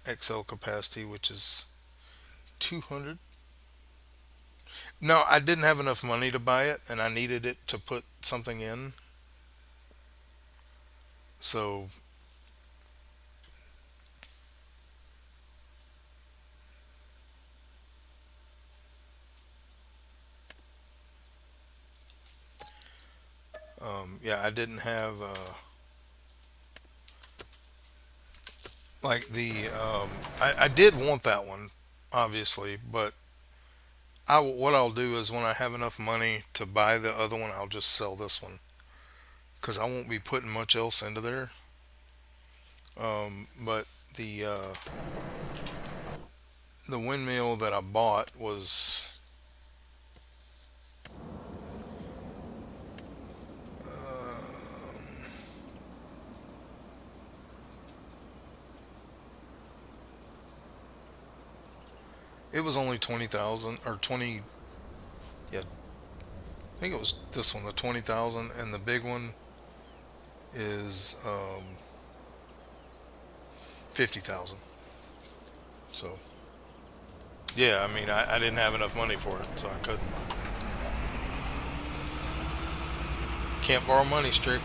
XL capacity, which is 200. No, I didn't have enough money to buy it, and I needed it to put something in. So, yeah, I didn't have like I did want that one, obviously, but what I'll do is when I have enough money to buy the other one, I'll just sell this one because I won't be putting much else into there. But the windmill that I bought was It was only 20,000 or 20. Yeah, I think it was this one, the 20,000, and the big one is 50,000. So yeah, I mean, I didn't have enough money for it, so I couldn't. Can't borrow money, strict.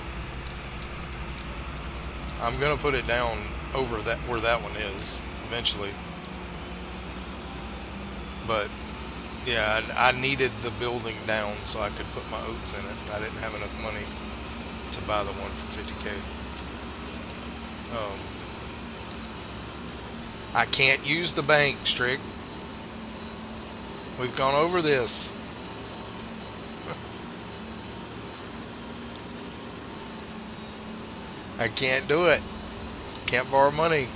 I'm gonna put it down over that where that one is eventually, but yeah, I needed the building down so I could put my oats in it, and I didn't have enough money to buy the one for 50K. Um, I can't use the bank, strict. We've gone over this. I can't do it. Can't borrow money.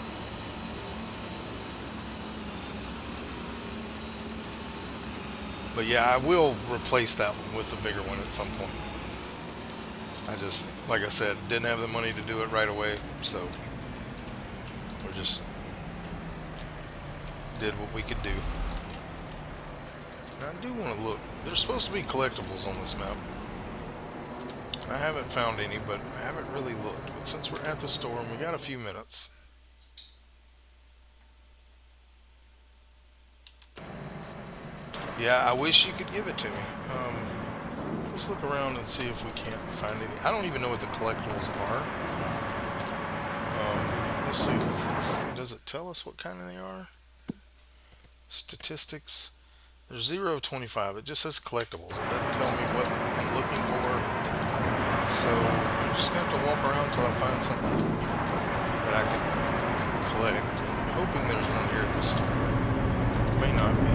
But yeah, I will replace that one with the bigger one at some point. I just, like I said, didn't have the money to do it right away, so we just did what we could do. Now, I do want to look. There's supposed to be collectibles on this map. I haven't found any, but I haven't really looked. But since we're at the store and we got a few minutes, yeah, I wish you could give it to me. Let's look around and see if we can't find any. I don't even know what the collectibles are. Let's see. Does it tell us what kind they are? Statistics. There's 0 of 25. It just says collectibles. It doesn't tell me what I'm looking for. So I'm just going to have to walk around until I find something that I can collect. I'm hoping there's one here at the store. There may not be.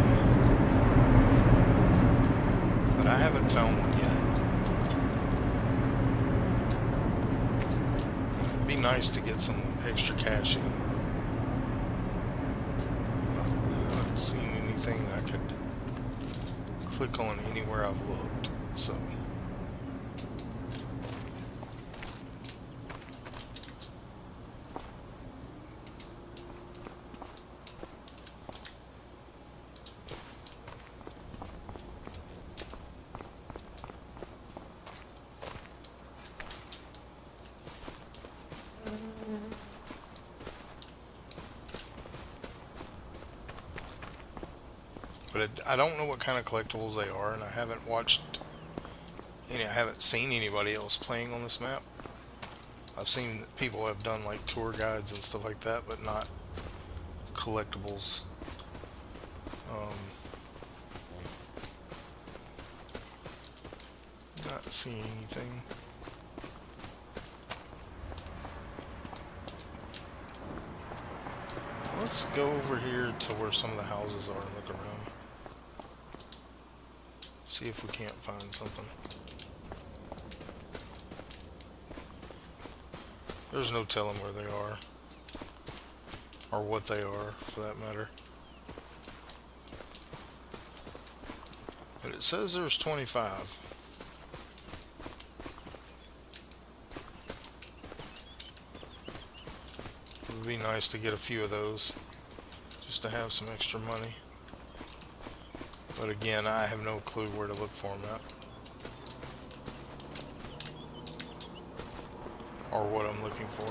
But I haven't found one yet. It'd be nice to get some extra cash in. I haven't seen anything I could click on anywhere I've looked. So but I don't know what kind of collectibles they are, and I haven't watched any. I haven't seen anybody else playing on this map. I've seen that people have done like tour guides and stuff like that, but not collectibles. Um, Not seeing anything. Let's go over here to where some of the houses are and look around. See if we can't find something. There's no telling where they are. Or what they are, for that matter. But it says there's 25. It would be nice to get a few of those, just to have some extra money. But again, I have no clue where to look for them at. Or what I'm looking for.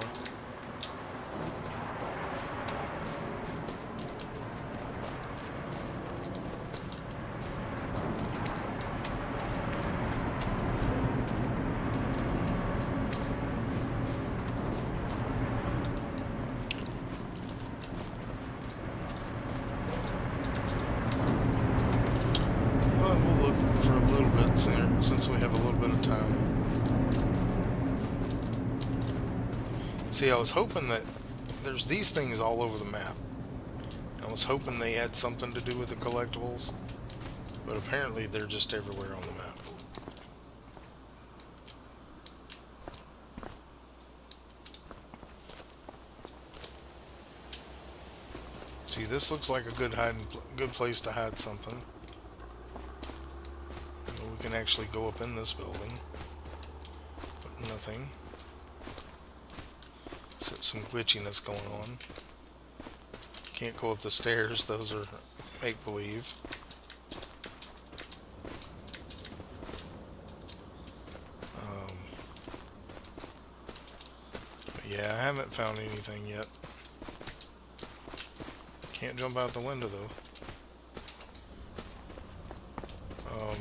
But we'll look for a little bit since we have a little bit of time. See, I was hoping that there's these things all over the map. I was hoping they had something to do with the collectibles, but apparently they're just everywhere on the map. See, this looks like a good place to hide something. We can actually go up in this building, but nothing. Except some glitchiness going on. Can't go up the stairs. Those are make believe. Um, but yeah, I haven't found anything yet. Can't jump out the window though. Um,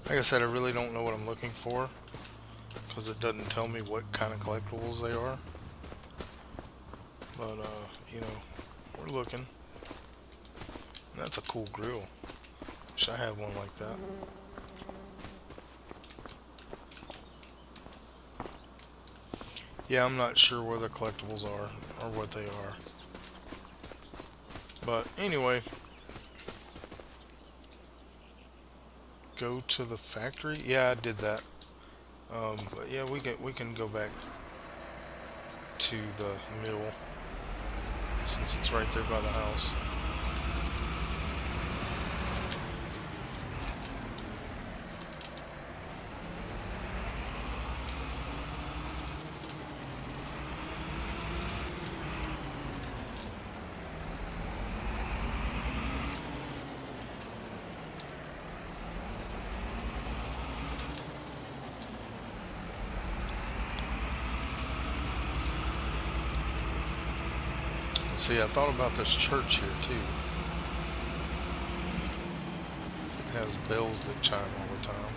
like I said, I really don't know what I'm looking for because it doesn't tell me what kind of collectibles they are. But we're looking. And that's a cool grill. Wish I had one like that. Yeah, I'm not sure where the collectibles are or what they are. But anyway, go to the factory. Yeah, I did that. But yeah, we can go back to the mill since it's right there by the house. See, I thought about this church here too. It has bells that chime all the time.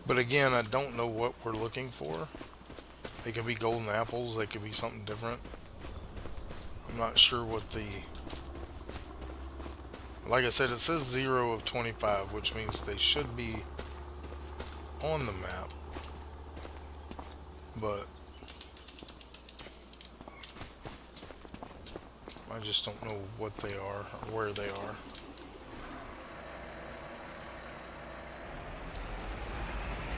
But again, I don't know what we're looking for. They could be golden apples, they could be something different. I'm not sure what the... Like I said, it says 0 of 25, which means they should be on the map. But I just don't know what they are or where they are.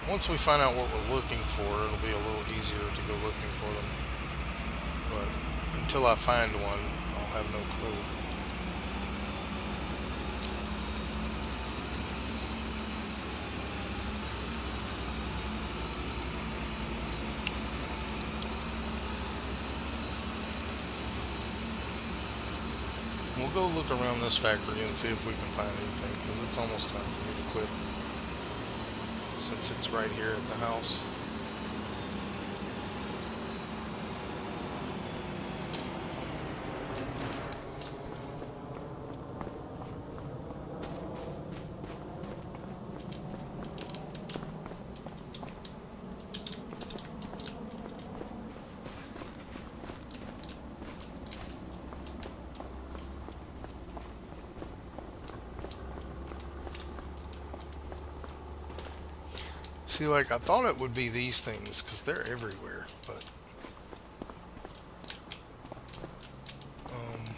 Once we find out what we're looking for, it'll be a little easier to go looking for them. But until I find one, I'll have no clue. We'll go look around this factory and see if we can find anything, because it's almost time for me to quit, since it's right here at the house. See, like, I thought it would be these things, because they're everywhere, um,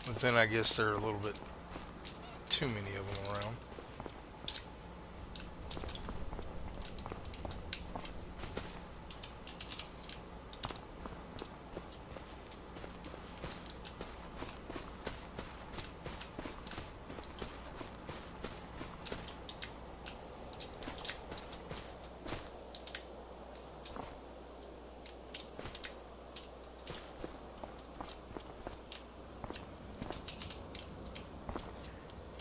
but then I guess there are a little bit too many of them around.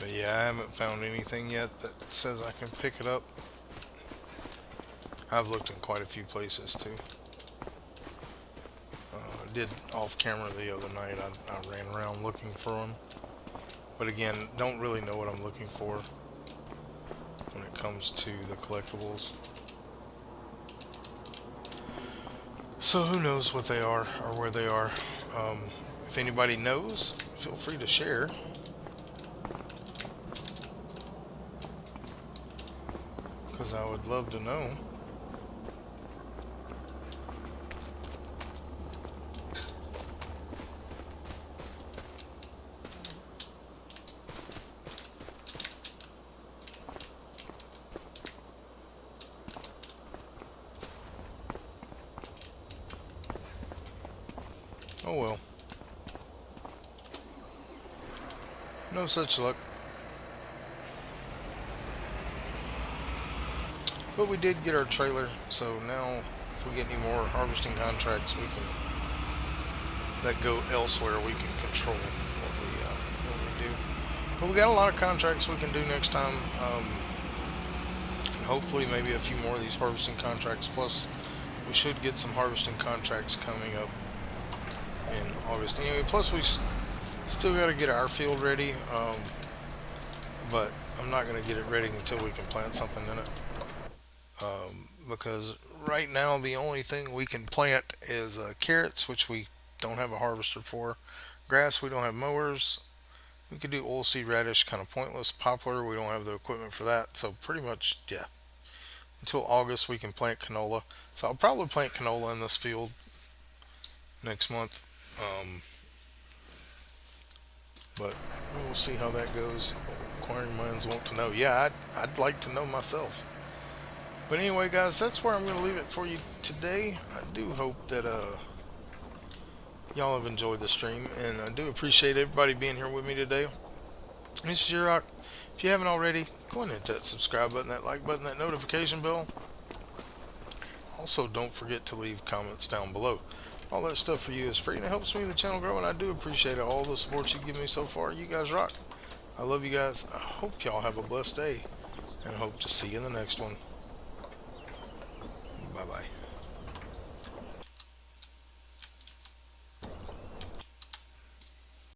But yeah, I haven't found anything yet that says I can pick it up. I've looked in quite a few places too. I did off camera the other night. I ran around looking for them. But again, don't really know what I'm looking for when it comes to the collectibles. So who knows what they are or where they are. If anybody knows, feel free to share. Because I would love to know. Oh well, no such luck. But we did get our trailer, so now if we get any more harvesting contracts, we can that go elsewhere. We can control what we do. But we got a lot of contracts we can do next time, and hopefully maybe a few more of these harvesting contracts. Plus, we should get some harvesting contracts coming up in August. Anyway, plus still got to get our field ready, but I'm not going to get it ready until we can plant something in it. Because right now the only thing we can plant is carrots, which we don't have a harvester for. Grass, we don't have mowers. We could do oilseed radish, kind of pointless. Poplar, we don't have the equipment for that. So pretty much, yeah. Until August, we can plant canola. So I'll probably plant canola in this field next month. But we'll see how that goes. Inquiring minds want to know. Yeah, I'd like to know myself. But anyway, guys, that's where I'm going to leave it for you today. I do hope that y'all have enjoyed the stream, and I do appreciate everybody being here with me today. This is your rock. If you haven't already, go ahead and hit that subscribe button, that like button, that notification bell. Also, don't forget to leave comments down below. All that stuff for you is free and it helps me the channel grow, and I do appreciate all the support you've given me so far. You guys rock. I love you guys. I hope y'all have a blessed day, and I hope to see you in the next one. Bye bye.